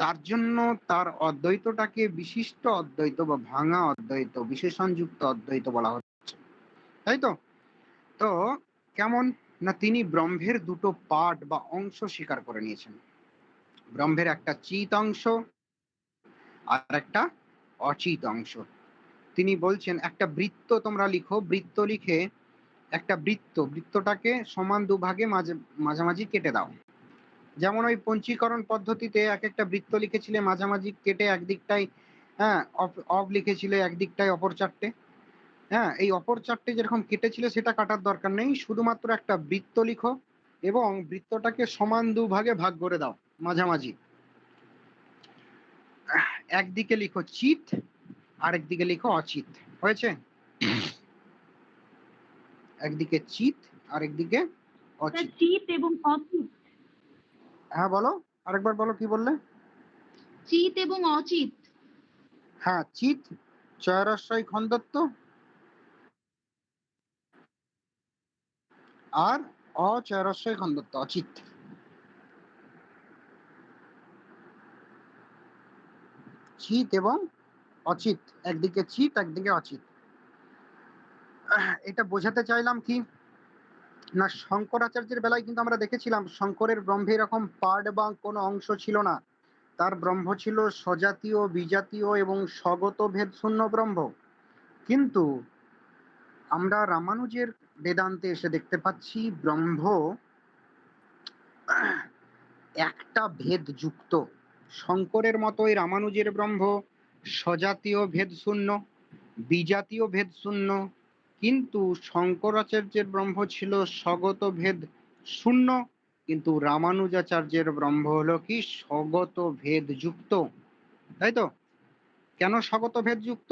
তার জন্য তার অদ্বৈতটাকে বিশিষ্ট অদ্বৈত বা ভাঙা অদ্বৈত, বিশেষণযুক্ত অদ্বৈত বলা হচ্ছে, তাই তো? তো কেমন না, তিনি ব্রহ্মের দুটো পার্ট বা অংশ স্বীকার করে নিয়েছেন। ব্রহ্মের একটা চিত অংশ আর একটা অচিত অংশ। তিনি বলছেন একটা বৃত্ত তোমরা লিখো, বৃত্ত লিখে একটা বৃত্তটাকে সমান দুভাগে মাঝামাঝি কেটে দাও। যেমন ওই পঞ্চীকরণ পদ্ধতিতে এক একটা বৃত্ত লিখেছিলে, মাঝামাঝি কেটে একদিকটাই অফ লিখেছিলে, একদিকটাই অপর চারটে। এই অপর চারটে যেরকম কেটেছিলে সেটা কাটার দরকার নেই, শুধুমাত্র একটা বৃত্ত লিখো এবং বৃত্তটাকে সমান দুভাগে ভাগ করে দাও মাঝামাঝি। একদিকে লিখো চিত, আরেকদিকে লিখো অচিত। হয়েছে? একদিকে চিত, আরেকদিকে অচিত। চিত এবং অচিত। হ্যাঁ বলো, আরেকবার বলো, কি বললে? চিত এবং অচিত। হ্যাঁ, চিত চয়রস্বই খন্দত্ব, আর অচয়রস্বই খন্দত্ব অচিত। চিত এবং অচিত, একদিকে চিত একদিকে অচিত। এটা বোঝাতে চাইলাম কি না, শঙ্করাচার্যের বেলায় কিন্তু আমরা দেখেছিলাম শঙ্করের ব্রহ্মে এরকম পার্ট বা কোনো অংশ ছিল না। তার ব্রহ্ম ছিল স্বজাতীয়, বিজাতীয় এবং স্বগত ভেদ শূন্য ব্রহ্ম। কিন্তু আমরা রামানুজের বেদান্তে এসে দেখতে পাচ্ছি ব্রহ্ম একটা ভেদ যুক্ত। শঙ্করের মতোই রামানুজের ব্রহ্ম স্বজাতীয় ভেদ শূন্য, বিজাতীয় ভেদ শূন্য, কিন্তু শঙ্করাচার্যের ব্রহ্ম ছিল স্বগত ভেদ শূন্য, কিন্তু রামানুজাচার্যের ব্রহ্ম হলো কি স্বগত ভেদ যুক্ত। তাই তো? কেন স্বগত ভেদ যুক্ত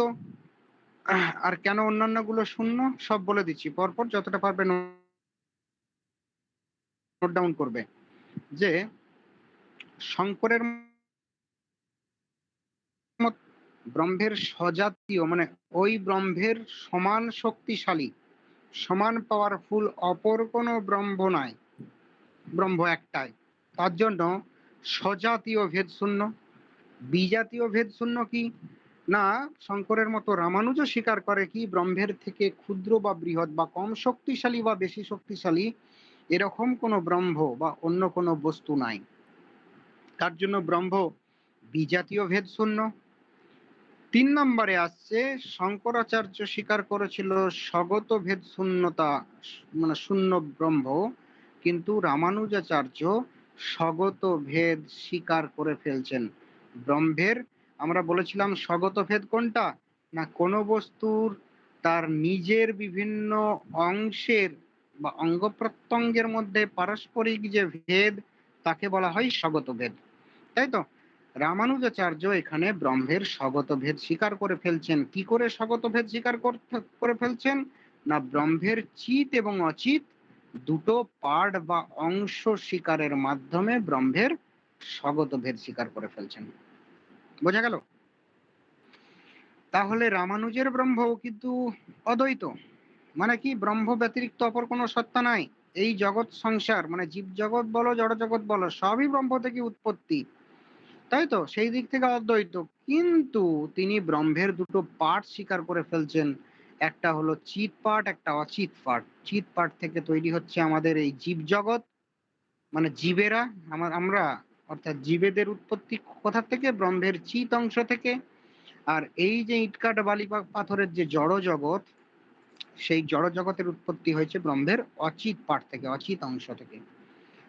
আর কেন অন্যান্য গুলো শূন্য, সব বলে দিচ্ছি পরপর, যতটা পারবে নোট ডাউন করবে। যে শঙ্করের ব্রহ্মের স্বজাতীয় মানে ওই ব্রহ্মের সমান শক্তিশালী, সমান পাওয়ারফুল অপর কোনো ব্রহ্ম নাই, ব্রহ্ম একটাই। তার জন্য স্বজাতীয় ভেদ শূন্য। বিজাতীয় ভেদ শূন্য কি না, শঙ্করের মতো রামানুজও স্বীকার করে কি ব্রহ্মের থেকে ক্ষুদ্র বা বৃহৎ বা কম শক্তিশালী বা বেশি শক্তিশালী এরকম কোনো ব্রহ্ম বা অন্য কোনো বস্তু নাই। তার জন্য ব্রহ্ম বিজাতীয় ভেদ শূন্য। 3 নম্বরে আসছে শঙ্করাচার্য স্বীকার করেছিল স্বগত ভেদ শূন্যতা মানে শূন্য ব্রহ্ম, কিন্তু রামানুজাচার্য স্বগত ভেদ স্বীকার করে ফেলছেন ব্রহ্মের। আমরা বলেছিলাম স্বগত ভেদ কোনটা না, কোনো বস্তুর তার নিজের বিভিন্ন অংশের বা অঙ্গ প্রত্যঙ্গের মধ্যে পারস্পরিক যে ভেদ তাকে বলা হয় স্বগত ভেদ। তাই তো? রামানুজাচার্য এখানে ব্রহ্মের স্বগত ভেদ স্বীকার করে ফেলছেন। কি করে স্বগত ভেদ স্বীকার করে ফেলছেন না, ব্রহ্মের চিত এবং অচিত দুটো পার্ট বা অংশ স্বীকারের মাধ্যমে ব্রহ্মের স্বগত ভেদ স্বীকার করে ফেলছেন। বোঝা গেল? তাহলে রামানুজের ব্রহ্ম কিন্তু অদ্বৈত, মানে কি ব্রহ্ম ব্যতিরিক্ত অপর কোনো সত্তা নাই। এই জগৎ সংসার মানে জীব জগৎ বলো জড় জগৎ বলো সবই ব্রহ্ম থেকে উৎপত্তি, তাই তো? সেই দিক থেকে অদ্বৈত। কিন্তু তিনি ব্রহ্মের দুটো পার্ট স্বীকার করে ফেলছেন, একটা হলো চিত পার্ট, একটা অচিত পার্ট। চিত পার্ট থেকে তৈরি হচ্ছে আমাদের এই জীব জগৎ, মানে জীবেরা, আমরা অর্থাৎ জীবেদের উৎপত্তি কোথা থেকে, ব্রহ্মের চিত অংশ থেকে। আর এই যে ইটকাট বালি পাথরের যে জড় জগৎ, সেই জড় জগতের উৎপত্তি হয়েছে ব্রহ্মের অচিত পার্ট থেকে, অচিত অংশ থেকে।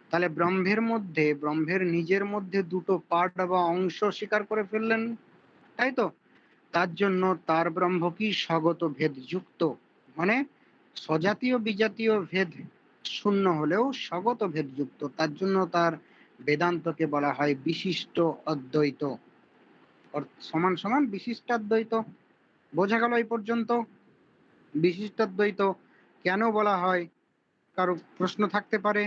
তাহলে ব্রহ্মের মধ্যে, ব্রহ্মের নিজের মধ্যে দুটো পার্ট বা অংশ স্বীকার করে ফেললেন, তাই তো? তার জন্য তার ব্রহ্ম কি স্বগত ভেদ যুক্ত, মানে স্বজাতীয় বিজাতীয় ভেদ শূন্য হলেও স্বগত ভেদযুক্ত, তার জন্য তার বেদান্তকে বলা হয় বিশিষ্ট অদ্বৈত, সমান সমান বিশিষ্টাদ্বৈত। বোঝা গেল এই পর্যন্ত? বিশিষ্টাদ্বৈত কেন বলা হয়, কারো প্রশ্ন থাকতে পারে,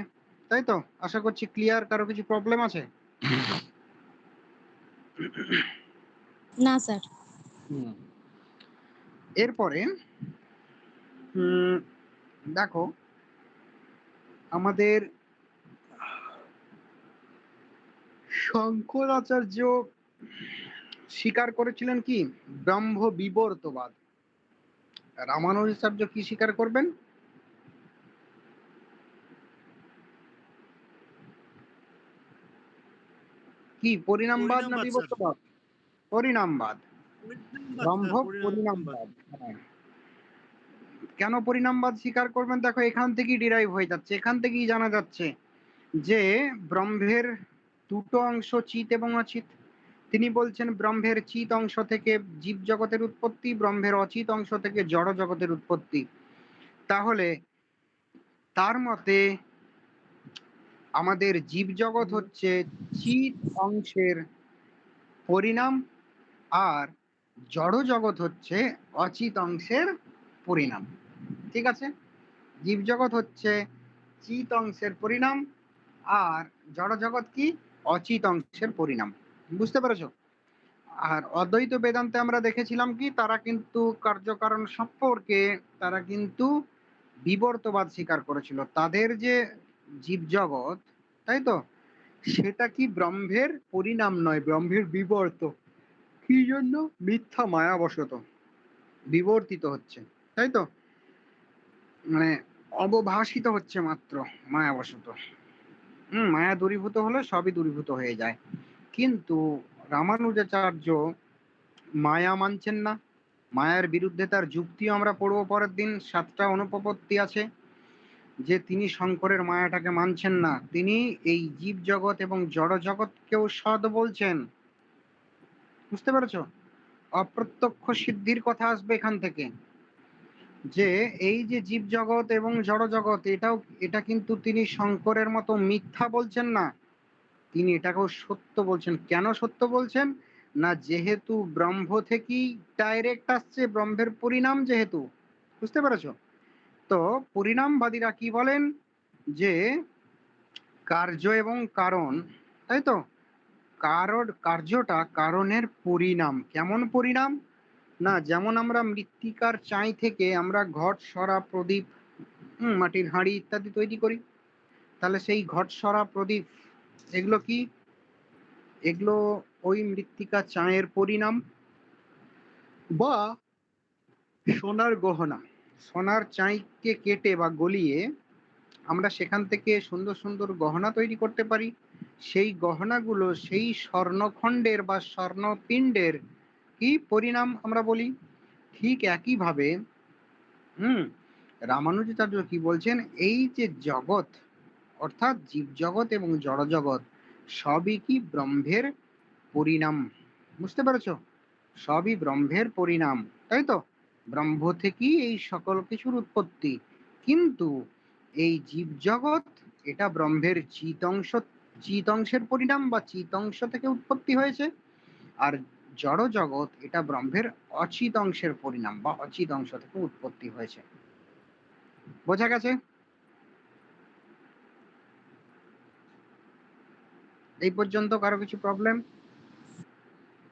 তাই তো? আশা করছি ক্লিয়ার। কারো কিছু প্রবলেম আছে? না স্যার। এরপরে দেখো, আমাদের শঙ্করাচার্য স্বীকার করেছিলেন কি? ব্রহ্ম বিবর্তবাদ। রামানুজাচার্য কি স্বীকার করবেন? কি পরিণামবাদ না পরিণামবাদ স্যার। বিবর্তবাদ? পরিণামবাদ। ব্রহ্ম পরিণামবাদ। পরিণামবাদ। হ্যাঁ। কেন পরিণামবাদ স্বীকার করবেন? দেখো, এখান থেকেই ডিরাইভ হয়ে যাচ্ছে, এখান থেকেই জানা যাচ্ছে যে ব্রহ্মের দুটো অংশ, চিৎ এবং অচিৎ। তিনি বলছেন ব্রহ্মের চিৎ অংশ থেকে জীব জগতের উৎপত্তি, ব্রহ্মের অচিৎ অংশ থেকে জড় জগতের উৎপত্তি। তাহলে তার মতে আমাদের জীব জগৎ হচ্ছে চিৎ অংশের পরিণাম, আর জড় জগৎ হচ্ছে অচিৎ অংশের পরিণাম। ঠিক আছে? জীব জগৎ হচ্ছে চিৎ অংশের পরিণাম, আর জড় জগৎ কি? অচিৎ অংশের পরিণাম। বুঝতে পেরেছো? আর অদ্বৈত বেদান্তে আমরা দেখেছিলাম কি, তারা কিন্তু কার্যকারণ সম্পর্কে তারা কিন্তু বিবর্তবাদ স্বীকার করেছিল। তাদের যে জীব জগৎ, তাই তো, সেটা কি ব্রহ্মের পরিণাম নয়, ব্রহ্মের বিবর্ত। কি জন্য? মিথ্যা মায়াবশত বিবর্তিত হচ্ছে, তাই তো, মানে অবভাসিত হচ্ছে মাত্র মায়াবশত। মায়া দূরীভূত হলে সবই দূরীভূত হয়ে যায়। কিন্তু রামানুজাচার্য মায়া মানছেন না। মায়ার বিরুদ্ধে তার যুক্তিও আমরা পড়বো পরের দিন। 7টা অনুপপত্তি আছে যে তিনি শঙ্করের মায়াটাকে মানছেন না। তিনি এই জীব জগৎ এবং জড় জগৎকেও সৎ বলছেন। বুঝতে পেরেছো? অপ্রত্যক্ষ সিদ্ধির কথা আসবে এখান থেকে, যে এই যে জীব জগৎ এবং জড় জগৎ, এটা কিন্তু তিনি শঙ্করের মতো মিথ্যা বলছেন না, তিনি এটাকেও সত্য বলছেন। কেন সত্য বলছেন? না, যেহেতু ব্রহ্ম থেকেই ডাইরেক্ট আসছে, ব্রহ্মের পরিণাম যেহেতু। বুঝতে পেরেছো? তো পরিণামবাদীরা কি বলেন? যে কার্য এবং কারণ, তাই তো, কার্যটা কারণের পরিণাম। কেমন পরিণাম? না, যেমন আমরা মৃত্তিকার চাই থেকে আমরা ঘট, সরা, প্রদীপ, মাটির হাঁড়ি ইত্যাদি তৈরি করি, তাহলে সেই ঘট, সরা, প্রদীপ এগুলো কি? এগুলো ওই মৃত্তিকা চায়ের পরিণাম। বা সোনার গহনা, সোনার চাইকে কেটে বা গলিয়ে আমরা সেখান থেকে সুন্দর সুন্দর গহনা তৈরি করতে পারি। সেই গহনাগুলো সেই স্বর্ণখণ্ডের বা স্বর্ণপিণ্ডের কি পরিণাম আমরা বলি। ঠিক একইভাবে রামানুজাচার্য কি বলছেন? এই যে জগৎ, অর্থাৎ জীব জগৎ এবং জড় জগৎ, সবই কি ব্রহ্মের পরিণাম। বুঝতে পেরেছো? সবই ব্রহ্মের পরিণাম, তাই তো। ব্রহ্ম থেকেই এই সকল কিছুর উৎপত্তি। কিন্তু এই জীব জগৎ, এটা ব্রহ্মের চিত অংশের পরিণাম বা চিত অংশ থেকে উৎপত্তি হয়েছে। আর জড় জগৎ, এটা ব্রহ্মের অচিত অংশের পরিণাম বা অচিত অংশ থেকে উৎপত্তি হয়েছে। বোঝা গেছে? এই পর্যন্ত কারো কিছু প্রবলেম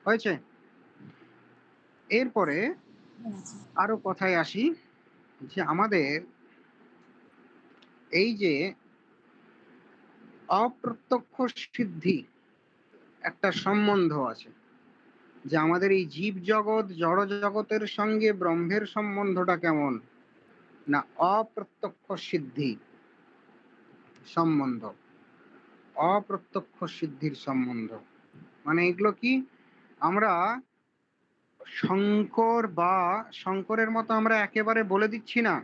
হয়েছে? এরপরে আরো কথায় আসি, যে আমাদের এই যে অপ্রত্যক্ষ সিদ্ধি একটা সম্বন্ধ আছে, যে আমাদের এই জীব জগৎ জড় জগতের সঙ্গে ব্রহ্মের সম্বন্ধটা কেমন। না, অপ্রত্যক্ষ সিদ্ধি সম্বন্ধ, অপ্রত্যক্ষ সিদ্ধির সম্বন্ধ। মানে এগুলো কি? আমরা শঙ্করের মতো আমরা একেবারে বলে দিচ্ছি না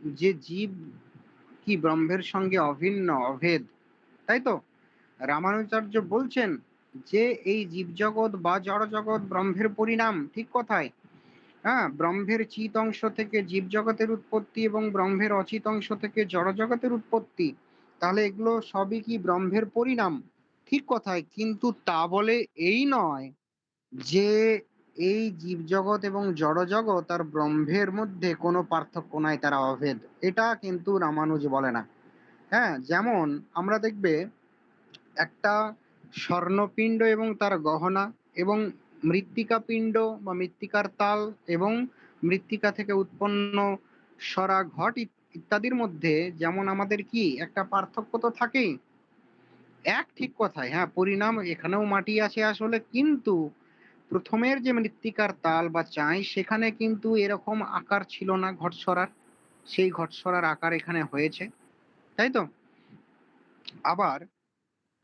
যে জীব কি ব্রহ্মের সঙ্গে অভিন্ন অভেদ, তাই তো। রামানুজাচার্য বলছেন যে এই জীব জগৎ বা জড় জগৎ ব্রহ্মের পরিণাম, ঠিক কথায়। হ্যাঁ, ব্রহ্মের চিত অংশ থেকে জীব জগতের উৎপত্তি এবং ব্রহ্মের অচিত অংশ থেকে জড় জগতের উৎপত্তি, তাহলে এগুলো সবই কি ব্রহ্মের পরিণাম? ঠিক কথাই, কিন্তু তা বলে এই নয় যে এই জীবজগৎ এবং জড়জগৎ আর ব্রহ্মের মধ্যে কোনো পার্থক্য নাই, তারা অভেদ। এটা কিন্তু রামানুজ বলে না। হ্যাঁ, যেমন আমরা দেখবে একটা স্বর্ণপিণ্ড এবং তার গহনা এবং মৃত্তিকা পিণ্ড বা মৃত্তিকার তাল এবং মৃত্তিকা থেকে উৎপন্ন সরা ঘট ইত্যাদির মধ্যে যেমন আমাদের কি একটা পার্থক্য তো থাকেই। এক ঠিক কথাই, হ্যাঁ, পরিণাম এখানেও মাটি আছে আসলে, কিন্তু প্রথমের যে মৃত্তিকার তাল বা চাই সেখানে কিন্তু এরকম আকার ছিল না ঘটসরার, সেই ঘটসরার আকার এখানে হয়েছে, তাই তো? আবার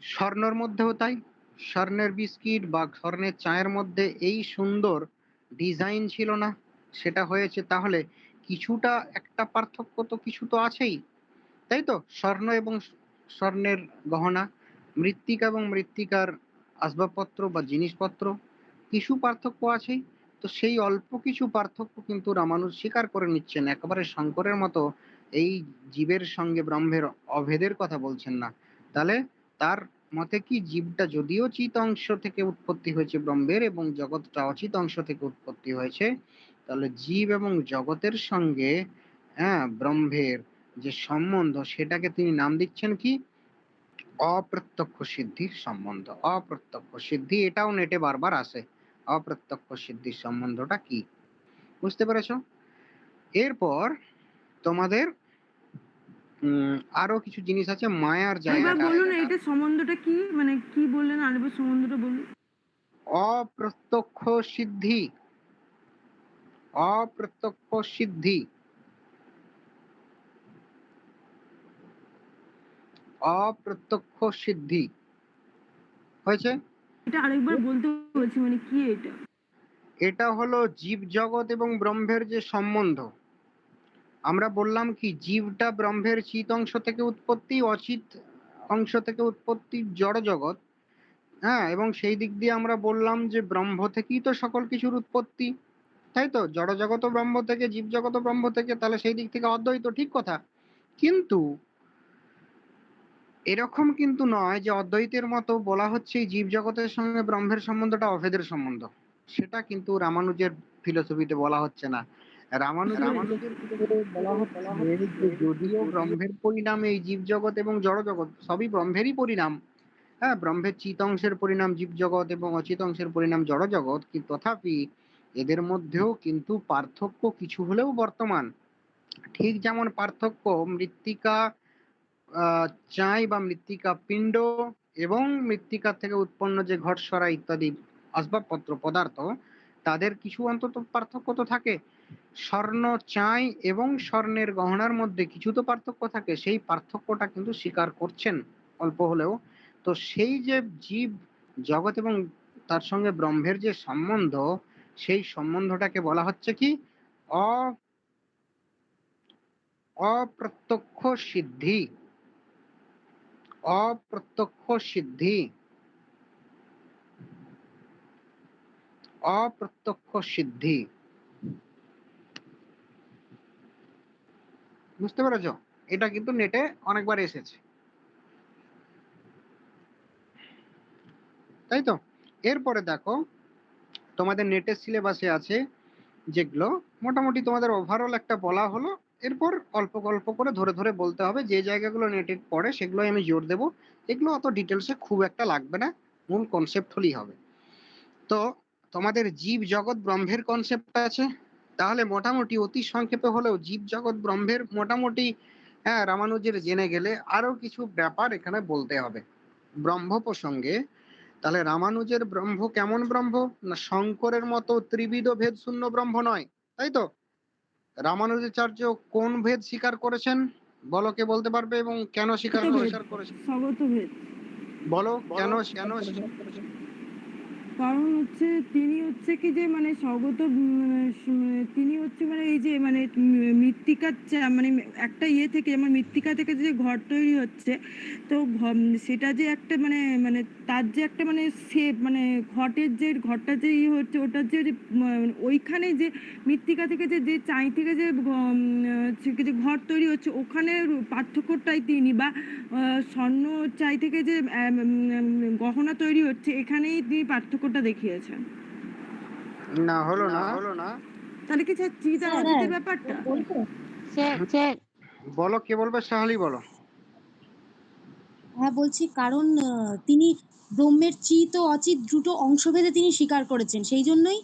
স্বর্ণের মধ্যেও তাই, স্বর্ণের বিস্কিট বা স্বর্ণের চায়ের মধ্যে এই সুন্দর ডিজাইন ছিল না, সেটা হয়েছে। তাহলে কিছুটা একটা পার্থক্য তো কিছু তো আছেই, তাই তো? স্বর্ণ এবং স্বর্ণের গহনা, মৃত্তিকা এবং মৃত্তিকার আসবাবপত্র বা জিনিসপত্র, কিছু পার্থক্য আছেই। তো সেই অল্প কিছু পার্থক্য কিন্তু রামানুজ স্বীকার করে নিচ্ছেন, একেবারে শঙ্করের মতো এই জীবের সঙ্গে ব্রহ্মের অভেদের কথা বলছেন না। তাহলে তার মতে কি, জীবটা যদিও চিত অংশ থেকে উৎপত্তি হয়েছে ব্রহ্মের এবং জগৎটা অচিত অংশ থেকে উৎপত্তি হয়েছে, তাহলে জীব এবং জগতের সঙ্গে, হ্যাঁ, ব্রহ্মের যে সম্বন্ধ সেটাকে তিনি নাম দিচ্ছেন কি, অপ্রত্যক্ষ সিদ্ধির সম্বন্ধ। অপ্রত্যক্ষ সিদ্ধি, এটাও নেটে বারবার আসে, অপ্রত্যক্ষ সিদ্ধির সম্বন্ধটা কি, বুঝতে পেরেছো? এরপর তোমাদের আরো কিছু জিনিস আছে, মায়ার এবার জায়গাটা। বলুন এটা সম্বন্ধটা কি, মানে কি বললেন আরেকবার সম্বন্ধটা বলুন। অপ্রত্যক্ষ সিদ্ধি, অপ্রত্যক্ষ সিদ্ধি, অপ্রত্যক্ষ সিদ্ধি হয়েছে। এটা আরেকবার বলতে বলছি, মানে কি এটা? এটা হলো জীব জগৎ এবং ব্রহ্মের যে সম্বন্ধ। আমরা বললাম কি, জীবটা ব্রহ্মের চিত অংশ থেকে উৎপত্তি, অচিত অংশ থেকে উৎপত্তি জড় জগৎ। হ্যাঁ, এবং সেই দিক দিয়ে আমরা বললাম যে ব্রহ্ম থেকেই তো সকল কিছুর উৎপত্তি, তাই তো? জড় জগৎ ব্রহ্ম থেকে, জীব জগৎ ব্রহ্ম থেকে, তাহলে সেই দিক থেকে অদ্বৈত, ঠিক কথা। কিন্তু এরকম কিন্তু নয় যে অদ্বৈতের মতো বলা হচ্ছে এই জীব জগতের সঙ্গে ব্রহ্মের সম্বন্ধটা অভেদের সম্বন্ধ, সেটা কিন্তু রামানুজের ফিলোসফিতে বলা হচ্ছে না। রামানুজের বলা হচ্ছে যে যদিও ব্রহ্মের পরিণামে এই জীব জগৎ এবং জড় জগৎ সবই ব্রহ্মেরই পরিণাম, হ্যাঁ, ব্রহ্মের চিত অংশের পরিণাম জীব জগৎ এবং অচিত অংশের পরিণাম জড় জগৎ, কিন্তু তথাপি এদের মধ্যেও কিন্তু পার্থক্য কিছু হলেও বর্তমান। ঠিক যেমন পার্থক্য মৃত্তিকা চাই বা মৃত্তিকা পিণ্ড এবং মৃত্তিকা থেকে উৎপন্ন যে ঘটসরা ইত্যাদি আসবাবপত্র পদার্থ, তাদের কিছু অন্তত পার্থক্য তো থাকে। স্বর্ণ চাই এবং স্বর্ণের গহনার মধ্যে কিছু তো পার্থক্য থাকে, সেই পার্থক্যটা কিন্তু স্বীকার করছেন অল্প হলেও। তো সেই যে জীব জগৎ এবং তার সঙ্গে ব্রহ্মের যে সম্বন্ধ, সেই সম্বন্ধটাকে বলা হচ্ছে কি, অপ্রত্যক্ষ সিদ্ধি, অপ্রত্যক্ষ সিদ্ধি, অপ্রত্যক্ষ সিদ্ধি, বুঝতে পেরেছো? এটা কিন্তু নেটে অনেকবার এসেছে, তাই তো? এরপরে দেখো, তোমাদের নেটের সিলেবাসে আছে যেগুলো মোটামুটি তোমাদের ওভারঅল একটা বলা হলো, এরপর অল্প গল্প করে ধরে ধরে বলতে হবে, যে জায়গাগুলো নেটে পড়ে সেগুলোই আমি জোর দেবো, এগুলো অত ডিটেলসে খুব একটা লাগবে না, মূল কনসেপ্ট হলেই হবে। তো তোমাদের জীব জগৎ ব্রহ্মের কনসেপ্ট আছে, তাহলে মোটামুটি অতি সংক্ষেপে হলেও জীব জগৎ ব্রহ্মের মোটামুটি, হ্যাঁ, রামানুজের জেনে গেলে আরো কিছু ব্যাপার এখানে বলতে হবে ব্রহ্ম প্রসঙ্গে। তাহলে রামানুজের ব্রহ্ম কেমন ব্রহ্ম না, শঙ্করের মতো ত্রিবিধ ভেদ শূন্য ব্রহ্ম নয়, তাই তো? রামানুজাচার্য কোন ভেদ স্বীকার করেছেন বলো, কে বলতে পারবে, এবং কেন স্বীকার করেছেন? স্বগত ভেদ। বলো কেন স্বীকার করেছেন? কারণ হচ্ছে তিনি হচ্ছে কি যে মানে স্বগত তিনি হচ্ছে মানে এই যে মানে মৃত্তিকার মানে একটা ইয়ে থেকে যেমন মৃত্তিকা থেকে যে ঘর তৈরি হচ্ছে, তো সেটা যে একটা মানে মানে তার যে একটা মানে শেপ মানে ঘটের যে ঘরটা যে ইয়ে হচ্ছে ওটার যে ওইখানে যে মৃত্তিকা থেকে যে যে চাই থেকে যে যে ঘর তৈরি হচ্ছে ওখানে পার্থক্যটাই তিনি বা স্বর্ণ চাই থেকে যে গহনা তৈরি হচ্ছে এখানেই তিনি পার্থক্যটা দেখিয়েছেন। না হলো না। তাহলে কি চিৎ আর অচিতের ব্যাপারটা স্যার বলো, কে বলবে? সাহালি বলো। হ্যাঁ বলছি, কারণ তিনি ব্রহ্মের চিত ও অচিত দুটো অংশভেদে তিনি স্বীকার করেছেন, সেই জন্যই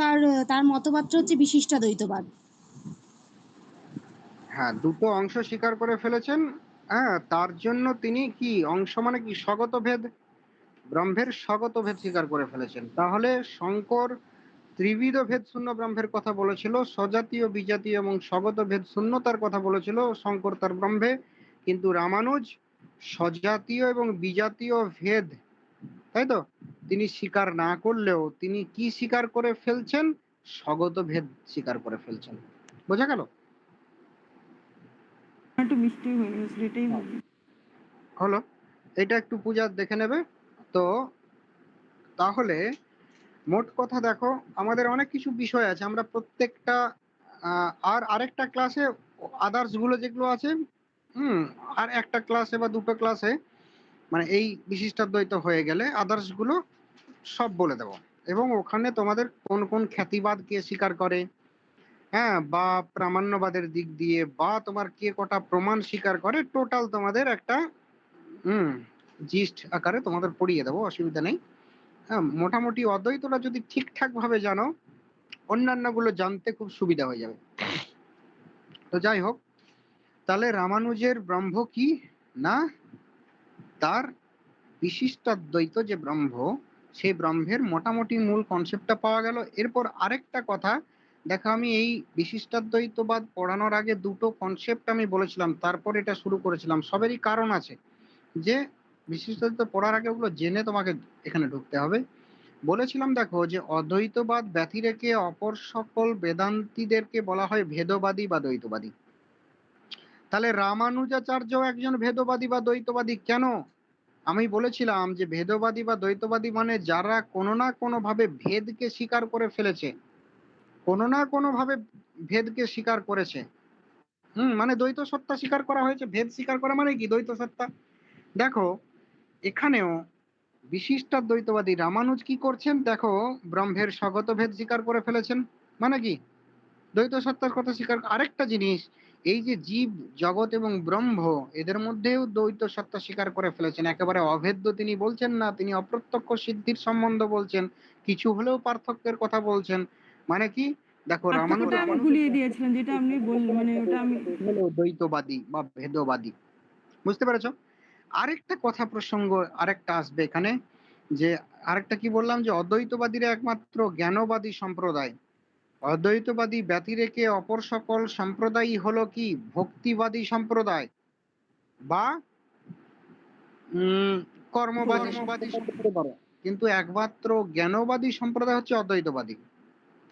তার তার মতবাদটা হচ্ছে বিশিষ্টাদ্বৈতবাদ। হ্যাঁ, দুটো অংশ স্বীকার করে ফেলেছেন। হ্যাঁ, তার জন্য তিনি কি অংশ মানে কি স্বগত ভেদ, ব্রহ্মের স্বগত ভেদ স্বীকার করে ফেলেছেন। তাহলে শঙ্কর ত্রিবিধ ভেদ শূন্য ব্রহ্মের কথা বলেছিল, স্বজাতীয় বিজাতীয় এবং স্বগত ভেদ শূন্যতার কথা বলেছিল শঙ্কর তার ব্রহ্মে, কিন্তু রামানুজ স্বজাতীয় এবং বিজাতীয় ভেদ, তাই তো, তিনি স্বীকার না করলেও তিনি কি স্বীকার করে ফেলছেন? স্বগত ভেদ স্বীকার করে ফেলছেন। বোঝা গেল? একটু মিস্টেক হয়ে গেছে, এটাই বলি। হলো, এটা একটু পূজা দেখে নেবে। তো তাহলে মোট কথা দেখো, আমাদের অনেক কিছু বিষয় আছে, আমরা প্রত্যেকটা আর আরেকটা ক্লাসে আদার্স গুলো যেগুলো আছে, আর একটা ক্লাসে বা দুটো ক্লাসে মানে এই বিশিষ্টাদ্বৈত হয়ে গেলে আদার্স গুলো সব বলে দেব, এবং ওখানে তোমাদের কোন কোন খ্যাতিবাদ কে স্বীকার করে, হ্যাঁ, বা প্রামাণ্যবাদের দিক দিয়ে বা তোমার কে কটা প্রমাণ স্বীকার করে, টোটাল তোমাদের একটা জিস্ট আকারে তোমাদের পড়িয়ে দেবো, অসুবিধা নেই। হ্যাঁ, মোটামুটি অদ্বৈতটা যদি ঠিকঠাক ভাবে জানো, অন্যান্য গুলো জানতে খুব সুবিধা হয়ে যাবে। তো যাই হোক, তাহলে রামানুজের ব্রহ্ম কি না, তার বিশিষ্টাদ্বৈত যে ব্রহ্ম, সেই ব্রহ্মের মোটামুটি মূল কনসেপ্টটা পাওয়া গেল। এরপর আরেকটা কথা দেখো, আমি এই বিশিষ্টাদ্বৈতবাদ পড়ানোর আগে দুটো কনসেপ্ট আমি বলেছিলাম, তারপর এটা শুরু করেছিলাম। সবেরই কারণ আছে যে বিশিষ্টাদ্বৈত পড়ার আগে ওগুলো জেনে তোমাকে এখানে ঢুকতে হবে। বলেছিলাম দেখো যে অদ্বৈতবাদ ব্যতি রেখে অপর সকল বেদান্তীদেরকে বলা হয় ভেদবাদী বা দ্বৈতবাদী। তাহলে রামানুজাচার্য একজন ভেদবাদী বা দ্বৈতবাদী কেন? আমি বলেছিলাম যে ভেদবাদী বা দ্বৈতবাদী মানে যারা কোনো না কোনো ভাবে ভেদকে স্বীকার করে ফেলেছে, কোনো না কোনো ভাবে ভেদকে স্বীকার করেছে। মানে দ্বৈত সত্তা স্বীকার করা হয়েছে, ভেদ স্বীকার করা মানে কি দ্বৈত সত্তা। দেখো এখানেও বিশিষ্টাদ্বৈতবাদী রামানুজ কি করছেন, দেখো ব্রহ্মের স্বগত ভেদ স্বীকার করে ফেলেছেন, মানে কি দ্বৈত সত্তার কথা স্বীকার। আরেকটা জিনিস, এই যে জীব জগৎ এবং ব্রহ্ম, এদের মধ্যেও দ্বৈত সত্তা স্বীকার করে ফেলেছেন। একেবারে অভেদ্য তিনি বলছেন না, তিনি অপ্রত্যক্ষ সিদ্ধির সম্বন্ধ বলছেন, কিছু হলেও পার্থক্যের কথা বলছেন। মানে কি দেখো রামানুজ পার্থক্যটা আমি গুলিয়ে দিয়েছিলাম, যেটা আপনি বললেন মানে ওটা আমি দ্বৈতবাদী বা ভেদবাদী, বুঝতে পেরেছো? আরেকটা কথা প্রসঙ্গ আরেকটা আসবে এখানে, যে আরেকটা কি বললাম, যে অদ্বৈতবাদীরা একমাত্র জ্ঞানবাদী সম্প্রদায়, অদ্বৈতবাদী ব্যতি রেখে অপর সকল সম্প্রদায়ই হলো কি ভক্তিবাদী সম্প্রদায় বা কর্মবাদী সম্প্রদায়। কিন্তু একমাত্র জ্ঞানবাদী সম্প্রদায় হচ্ছে অদ্বৈতবাদী,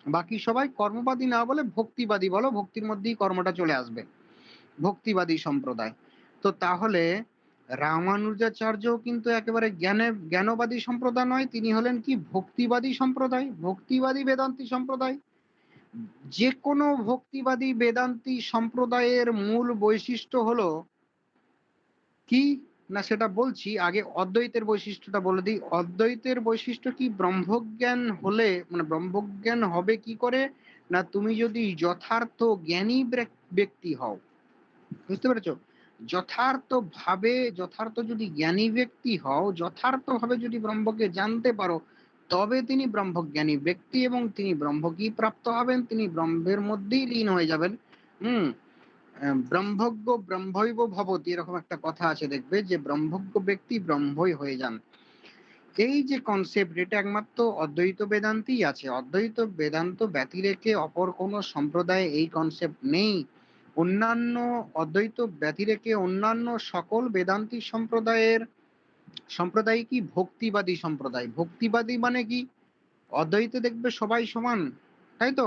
বাকি সবাই কর্মবাদী না বলে ভক্তিবাদী বলো, ভক্তির মধ্যেই কর্মটা চলে আসবে, ভক্তিবাদী সম্প্রদায়। তো তাহলে রামানুজাচার্য কিন্তু একেবারে জ্ঞানবাদী সম্প্রদায় নয়, তিনি হলেন কি ভক্তিবাদী সম্প্রদায়, ভক্তিবাদী বেদান্তি সম্প্রদায়। যে কোনো ভক্তিবাদী বেদান্তি সম্প্রদায়ের মূল বৈশিষ্ট্য হলো কি না, সেটা বলছি আগে, অদ্বৈতের বৈশিষ্ট্যটা বলে দিই। অদ্বৈতের বৈশিষ্ট্য কি, ব্রহ্মজ্ঞান হলে মানে ব্রহ্মজ্ঞান হবে কি করে না, তুমি যদি যথার্থ জ্ঞানী ব্যক্তি হও, বুঝতে পেরেছো? যথার্থ যদি জ্ঞানী ব্যক্তি হও, যথার্থ ভাবে যদি ব্রহ্মকে জানতে পারো, তবে তিনি ব্রহ্মজ্ঞানী ব্যক্তি এবং তিনি ব্রহ্ম কি প্রাপ্ত হবেন, তিনি ব্রহ্মের মধ্যেই লীন হয়ে যাবেন। হুম ব্রহ্মজ্ঞ ব্রহ্মৈব ভবতি, এরকম একটা কথা আছে, দেখবে যে ব্রহ্মজ্ঞ ব্যক্তি ব্রহ্মই হয়ে যান। এই যে কনসেপ্ট, এটা একমাত্র অদ্বৈত বেদান্তেই আছে। অদ্বৈত বেদান্ত ব্যতি রেখে অপর কোনো সম্প্রদায়ে এই কনসেপ্ট নেই। অন্যান্য অদ্বৈত ব্যতি রেখে অন্যান্য সকল বেদান্তি সম্প্রদায়ের সম্প্রদায় কি? ভক্তিবাদী সম্প্রদায়। ভক্তিবাদী মানে কি? অদ্বৈতে দেখবে সবাই সমান, তাই তো?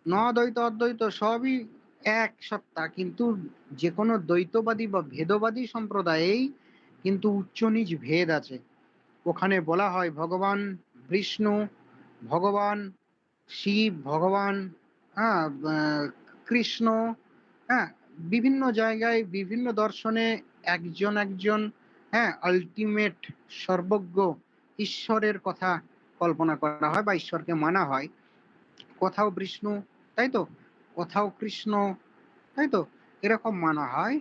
নদ্বৈত অদ্বৈত সবই এক সত্তা, কিন্তু যে কোনো দ্বৈতবাদী বা ভেদবাদী সম্প্রদায়েই কিন্তু উচ্চ নিচ ভেদ আছে। ওখানে বলা হয় ভগবান বিষ্ণু, ভগবান শিব, ভগবান হ্যাঁ কৃষ্ণ, হ্যাঁ বিভিন্ন জায়গায় বিভিন্ন দর্শনে একজন একজন হ্যাঁ আলটিমেট সর্বজ্ঞ ঈশ্বরের কথা কল্পনা করা হয় বা ঈশ্বরকে মানা হয়। কোথাও বিষ্ণু, তাই তো, কোথাও কৃষ্ণ, তাই তো, এরকম মানা হয়।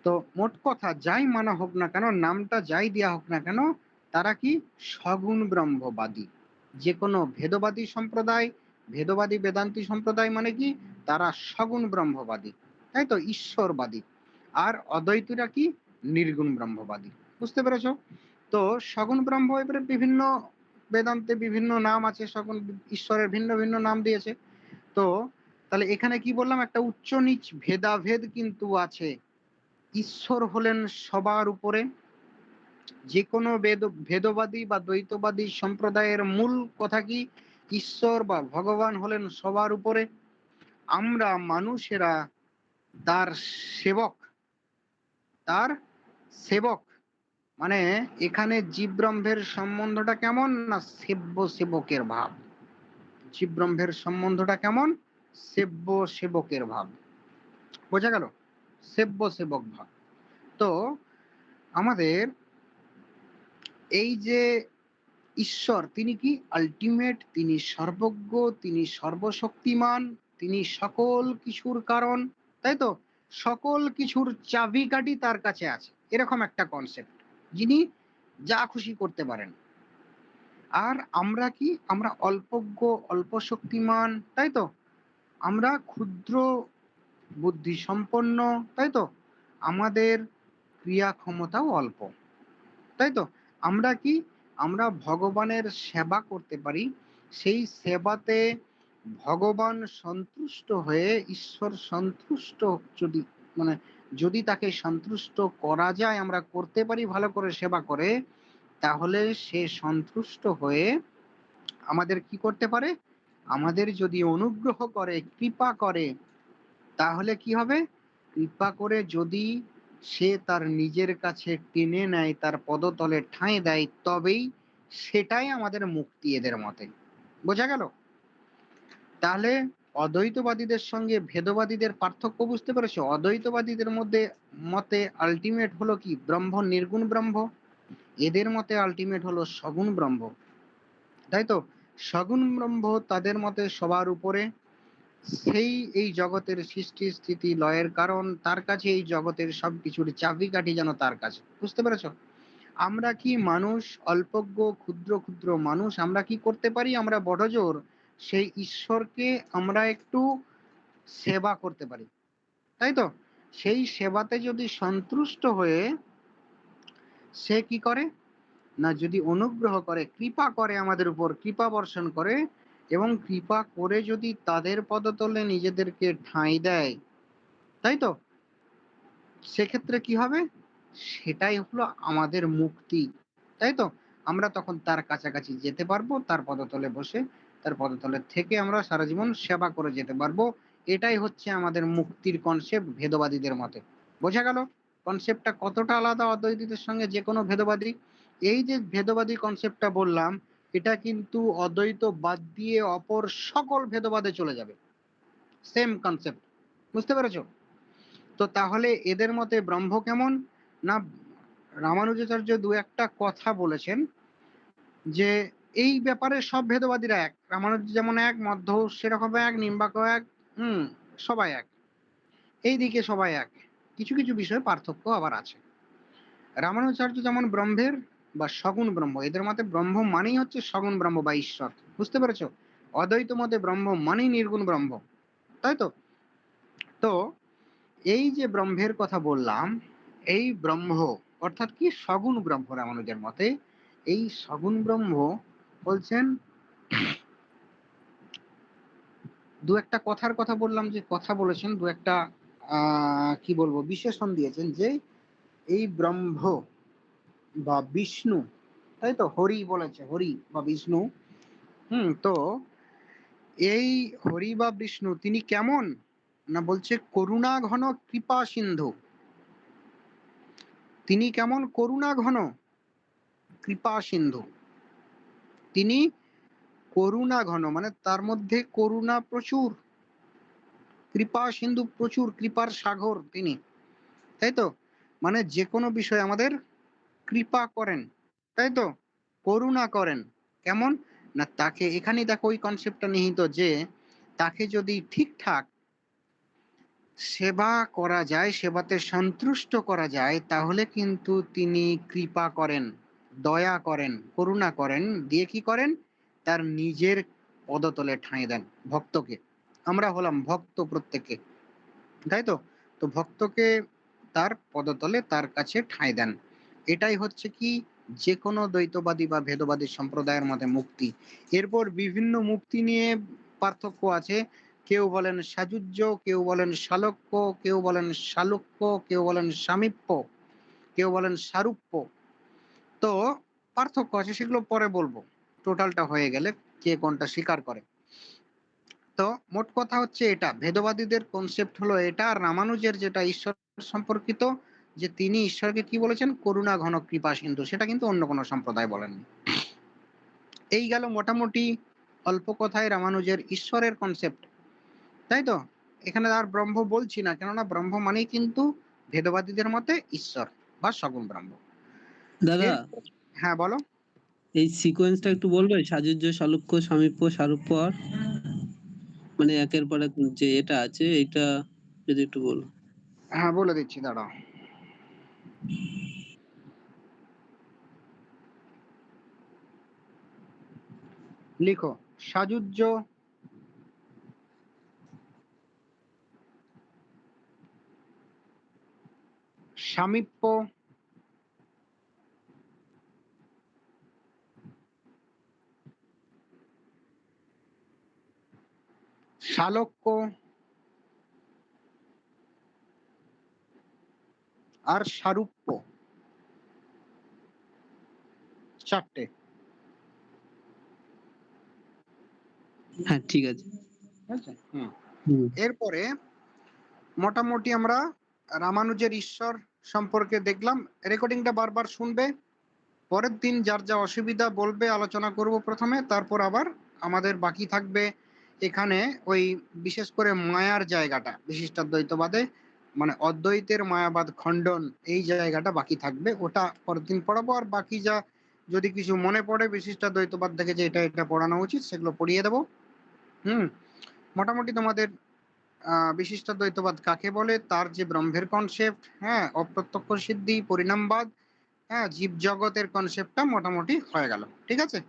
তো মোট কথা যাই মানা হোক না কেন, নামটা যাই দেওয়া হোক না কেন, তারা কি? সগুণ ব্রহ্মবাদী। যে কোনো ভেদবাদী সম্প্রদায়, ভেদবাদী বেদান্তি সম্প্রদায় মানে কি? তারা সগুণ ব্রহ্মবাদী, তাই তো, ঈশ্বরবাদী। আর অদ্বৈতরা কি? নির্গুণ ব্রহ্মবাদী। বুঝতে পেরেছো? তো সগুণ ব্রহ্ম এবারে বিভিন্ন বেদান্তে বিভিন্ন নাম আছে, সগুণ ঈশ্বরের ভিন্ন ভিন্ন নাম দিয়েছে। তো তাহলে এখানে কি বললাম? একটা উচ্চ নিচ ভেদাভেদ কিন্তু আছে। ঈশ্বর হলেন সবার উপরে। যে কোনো ভেদবাদী বা দ্বৈতবাদী সম্প্রদায়ের মূল কথা কি? ঈশ্বর বা ভগবান হলেন সবার উপরে। আমরা মানুষেরা তার সেবক, তার সেবক। মানে এখানে জীব ব্রহ্মের সম্বন্ধটা কেমন? না সেব্য সেবকের ভাব। জীব ব্রহ্মের সম্বন্ধটা কেমন? সেব্য সেবকের ভাব। বোঝা গেল? সেব্য সেবক ভাব। তো আমাদের এই যে ঈশ্বর, তিনি কি? আলটিমেট, তিনি সর্বজ্ঞ, তিনি সর্বশক্তিমান, তিনি সকল কিছুর কারণ, তাই তো? সকল কিছুর চাবিকাঠি তার কাছে আছে, এরকম একটা কনসেপ্ট, যিনি যা খুশি করতে পারেন। আর আমরা কি? আমরা অল্পজ্ঞ, অল্প শক্তিমান, তাই তো? আমরা ক্ষুদ্র বুদ্ধি সম্পন্ন, তাই তো? আমাদের ক্রিয়া ক্ষমতাও অল্প, তাই তো? আমরা কি? আমরা ভগবানের সেবা করতে পারি। সেই সেবাতে ভগবান সন্তুষ্ট হয়ে, ঈশ্বর সন্তুষ্ট, যদি মানে যদি তাকে সন্তুষ্ট করা যায়, আমরা করতে পারি ভালো করে সেবা করে, তাহলে সে সন্তুষ্ট হয়ে আমাদের কি করতে পারে? আমাদের যদি অনুগ্রহ করে, কৃপা করে, তাহলে কি হবে? কৃপা করে যদি সে তার নিজের কাছে টেনে নেয়, তার পদতলে ঠাঁই দেয়, তবেই সেটাই আমাদের মুক্তি এদের মতে। বোঝা গেল? তাহলে অদ্বৈতবাদীদের সঙ্গে ভেদবাদীদের পার্থক্য বুঝতে পেরেছো? অদ্বৈতবাদীদের মধ্যে মতে আলটিমেট হলো কি? ব্রহ্ম, নির্গুণ ব্রহ্ম। এদের মতে আলটিমেট হলো সগুণ ব্রহ্ম, তাই তো? সগুণ ব্রহ্ম তাদের মতে সবার উপরে। সেই এই জগতের সৃষ্টি স্থিতি লয়ের কারণ, তার কাছে এই জগতের সবকিছুর চাবিকাঠি যেন তার কাছে। বুঝতে পেরেছো? আমরা কি মানুষ, অল্পজ্ঞ ক্ষুদ্র ক্ষুদ্র মানুষ, আমরা কি করতে পারি? আমরা বড়জোর সেই ঈশ্বরকে আমরা একটু সেবা করতে পারি, তাই তো? সেই সেবাতে যদি সন্তুষ্ট হয়ে সে কি করে? না যদি অনুগ্রহ করে, কৃপা করে, আমাদের উপর কৃপা বর্ষণ করে, এবং কৃপা করে যদি তাদের পদতলে নিজেদেরকে ঠাঁই দেয়, তাই তো, সেক্ষেত্রে কি হবে? সেটাই হলো আমাদের মুক্তি, তাই তো? আমরা তখন তার কাছাকাছি যেতে পারবো, তার পদতলে বসে, তার পদতলে থেকে আমরা সারা জীবন সেবা করে যেতে পারবো। এটাই হচ্ছে আমাদের মুক্তির কনসেপ্ট ভেদবাদীদের মতে। বোঝা গেল কনসেপ্টটা কতটা আলাদা অদ্বৈতীদের সঙ্গে যে কোনো ভেদবাদী? এই যে ভেদবাদী কনসেপ্টটা বললাম, এটা কিন্তু অদ্বৈত বাদ দিয়ে অপর সকল ভেদবাদে চলে যাবে, সেম কনসেপ্ট। বুঝতে পেরেছো? তো তাহলে এদের মতে ব্রহ্ম কেমন? না রামানুজাচার্য দু একটা কথা বলেছেন যে এই ব্যাপারে সব ভেদবাদীরা এক। রামানুজ যেমন এক, মধ্য সেরকম এক, নিম্বাক এক, সবাই এক, এই দিকে সবাই এক। কিছু কিছু বিষয়ে পার্থক্য আবার আছে। রামানুজাচার্য যেমন ব্রহ্মের বা সগুণ ব্রহ্ম, এদের মতে ব্রহ্ম মানেই হচ্ছে সগুণ ব্রহ্ম বা ঈশ্বর। বুঝতে পেরেছো? অদ্বৈত মতে ব্রহ্ম মানেই নির্গুণ ব্রহ্ম, তাই তো? তো এই যে ব্রহ্মের কথা বললাম, এই ব্রহ্ম অর্থাৎ কি? সগুণ ব্রহ্ম রামানুজের মতে। এই সগুণ ব্রহ্ম বলছেন, দু একটা কথার কথা বললাম, যে কথা বলেছেন, দু একটা কি বলবো বিশেষণ দিয়েছেন, যে এই ব্রহ্ম বা বিষ্ণু, তাই তো, হরি বলেছে, হরি বা বিষ্ণু। তো এই হরি বা বিষ্ণু তিনি কেমন, না বলছে করুণা ঘন কৃপা সিন্ধু। তিনি কেমন করুণা ঘন কৃপা সিন্ধু। তিনি করুণা ঘন মানে তার মধ্যে করুণা প্রচুর, কৃপা সিন্ধু প্রচুর, কৃপার সাগর তিনি, তাই তো। মানে যে কোনো বিষয়ে আমাদের কৃপা করেন, তাই তো, করুণা করেন। কেমন না, তাকে এখানে দেখো ওই কনসেপ্টটা নিহিত যে তাকে যদি ঠিকঠাক সেবা করা যায়, সেবাতে সন্তুষ্ট করা যায়, তাহলে কিন্তু তিনি কৃপা করেন, দয়া করেন, করুণা করেন, দিয়ে কি করেন, তার নিজের পদতলে ঠাঁই দেন ভক্তকে। আমরা হলাম ভক্ত প্রত্যেকে, তাই তো। তো ভক্তকে তার পদতলে, তার কাছে ঠাঁই দেন। এটাই হচ্ছে কি যে কোনো দ্বৈতবাদী বা ভেদবাদী সম্প্রদায়ের মধ্যে মুক্তি। এরপর বিভিন্ন মুক্তি নিয়ে পার্থক্য আছে। কেউ বলেন সাযুজ্য, কেউ বলেন শালক্য, কেউ বলেন শালুক্য, কেউ বলেন সামীপ্য, কেউ বলেন সারূপ্য। তো পার্থক্য আছে, সেগুলো পরে বলবো টোটালটা হয়ে গেলে কে কোনটা স্বীকার করে। তো মোট কথা হচ্ছে এটা, ভেদবাদীদের কনসেপ্ট হলো এটা। আর রামানুজের যেটা ঈশ্বর সম্পর্কিত, যে তিনি ঈশ্বরকে কি বলেছেন, করুণা ঘন কৃপা সিন্ধু, সেটা কিন্তু অন্য কোনো সম্প্রদায় বলেননি। এই গেল মোটামুটি অল্প কথায় রামানুজের ঈশ্বরের কনসেপ্ট, তাই তো। এখানে আর ব্রহ্ম বলছি না, কেননা ব্রহ্ম মানেই কিন্তু ভেদবাদীদের মতে ঈশ্বর বা সগুণ ব্রহ্ম। দাদা, হ্যাঁ বলো। এই সিকোয়েন্সটা একটু বলবে? সাযুজ্য, শালুক্য, সামীপ্য, সারূপ্য, আর মানে একের পর এক যে এটা আছে, এটা যদি একটু বলো। হ্যাঁ বলে দিচ্ছি, দাঁড়াও। লিখো সাযুজ্য, সামীপ্য, শালক্য আর সারূপ্য, চারটে। হ্যাঁ ঠিক আছে। এরপরে মোটামুটি আমরা রামানুজের ঈশ্বর সম্পর্কে দেখলাম। রেকর্ডিংটা বারবার শুনবে, পরের দিন যার যা অসুবিধা বলবে, আলোচনা করব প্রথমে, তারপর আবার আমাদের বাকি থাকবে এখানে ওই বিশেষ করে মায়ার জায়গাটা, বিশিষ্টাদ্বৈতবাদে মানে অদ্বৈতের মায়াবাদ খণ্ডন, এই জায়গাটা বাকি থাকবে, ওটা পরের দিন পড়াবো। আর বাকি যা যদি কিছু মনে পড়ে বিশিষ্টাদ্বৈতবাদ থেকে যে এটা এটা পড়ানো উচিত, সেগুলো পড়িয়ে দেবো। মোটামুটি তোমাদের বিশিষ্টাদ্বৈতবাদ কাকে বলে, তার যে ব্রহ্মের কনসেপ্ট, হ্যাঁ, অপ্রত্যক্ষ সিদ্ধি, পরিণামবাদ, হ্যাঁ, জীব জগতের কনসেপ্টটা মোটামুটি হয়ে গেল। ঠিক আছে,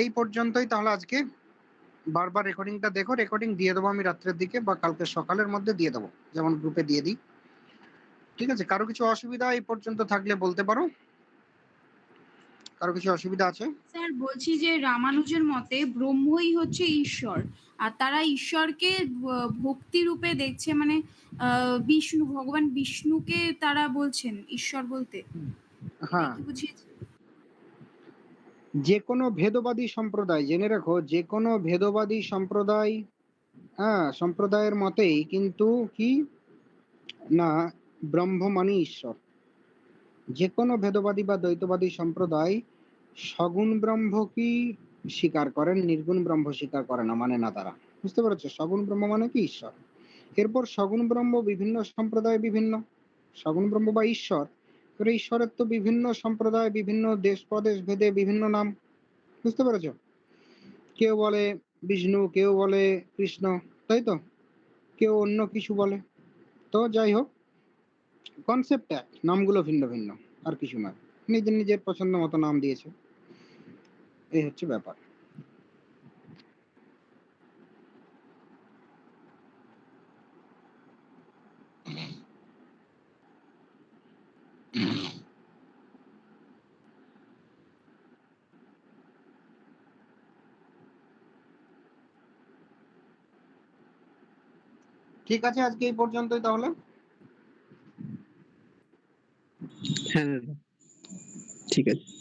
এই পর্যন্তই তাহলে আজকে। বারবার রেকর্ডিংটা দেখো, রেকর্ডিং দিয়ে দেবো আমি রাত্রের দিকে বা কালকে সকালের মধ্যে দিয়ে দেবো, যেমন গ্রুপে দিয়ে দিই। ঠিক আছে, কারো কিছু অসুবিধা এই পর্যন্ত থাকলে বলতে পারো। কারো কিছু অসুবিধা আছে? স্যার বলছি যে রামানুজের মতে ব্রহ্মই হচ্ছে ঈশ্বর, আর তারা ঈশ্বরকে ভক্তি রূপে দেখছে, মানে বিষ্ণু, ভগবান বিষ্ণুকে তারা বলছেন ঈশ্বর বলতে। হ্যাঁ, কি বুঝিয়েছে? যে কোনো ভেদবাদী সম্প্রদায়, জেনে রাখো, যে কোনো ভেদবাদী সম্প্রদায়, হ্যাঁ, সম্প্রদায়ের মতেই কিন্তু কি না, ব্রহ্ম মানে ঈশ্বর। যে কোনো ভেদবাদী বা দ্বৈতবাদী সম্প্রদায় সগুণ ব্রহ্ম কি স্বীকার করেন, নির্গুণ ব্রহ্ম স্বীকার করে না, মানে না তারা। বুঝতে পেরেছো, সগুণ ব্রহ্ম মানে কি ঈশ্বর। এরপর সগুণ ব্রহ্ম বিভিন্ন সম্প্রদায় বিভিন্ন, সগুণ ব্রহ্ম বা ঈশ্বর, ঈশ্বরের তো বিভিন্ন সম্প্রদায়, বিভিন্ন দেশ প্রদেশ ভেদে বিভিন্ন নাম। বুঝতে পেরেছো, কেউ বলে বিষ্ণু, কেউ বলে কৃষ্ণ, তাই তো, কেউ অন্য কিছু বলে। তো যাই হোক, কনসেপ্ট এক, নামগুলো ভিন্ন ভিন্ন, আর কিছু নয়, নিজের নিজের পছন্দ মতো নাম দিয়েছে, এই হচ্ছে ব্যাপার। ঠিক আছে, আজকে এই পর্যন্তই তাহলে। হ্যাঁ দাদা। ঠিক আছে।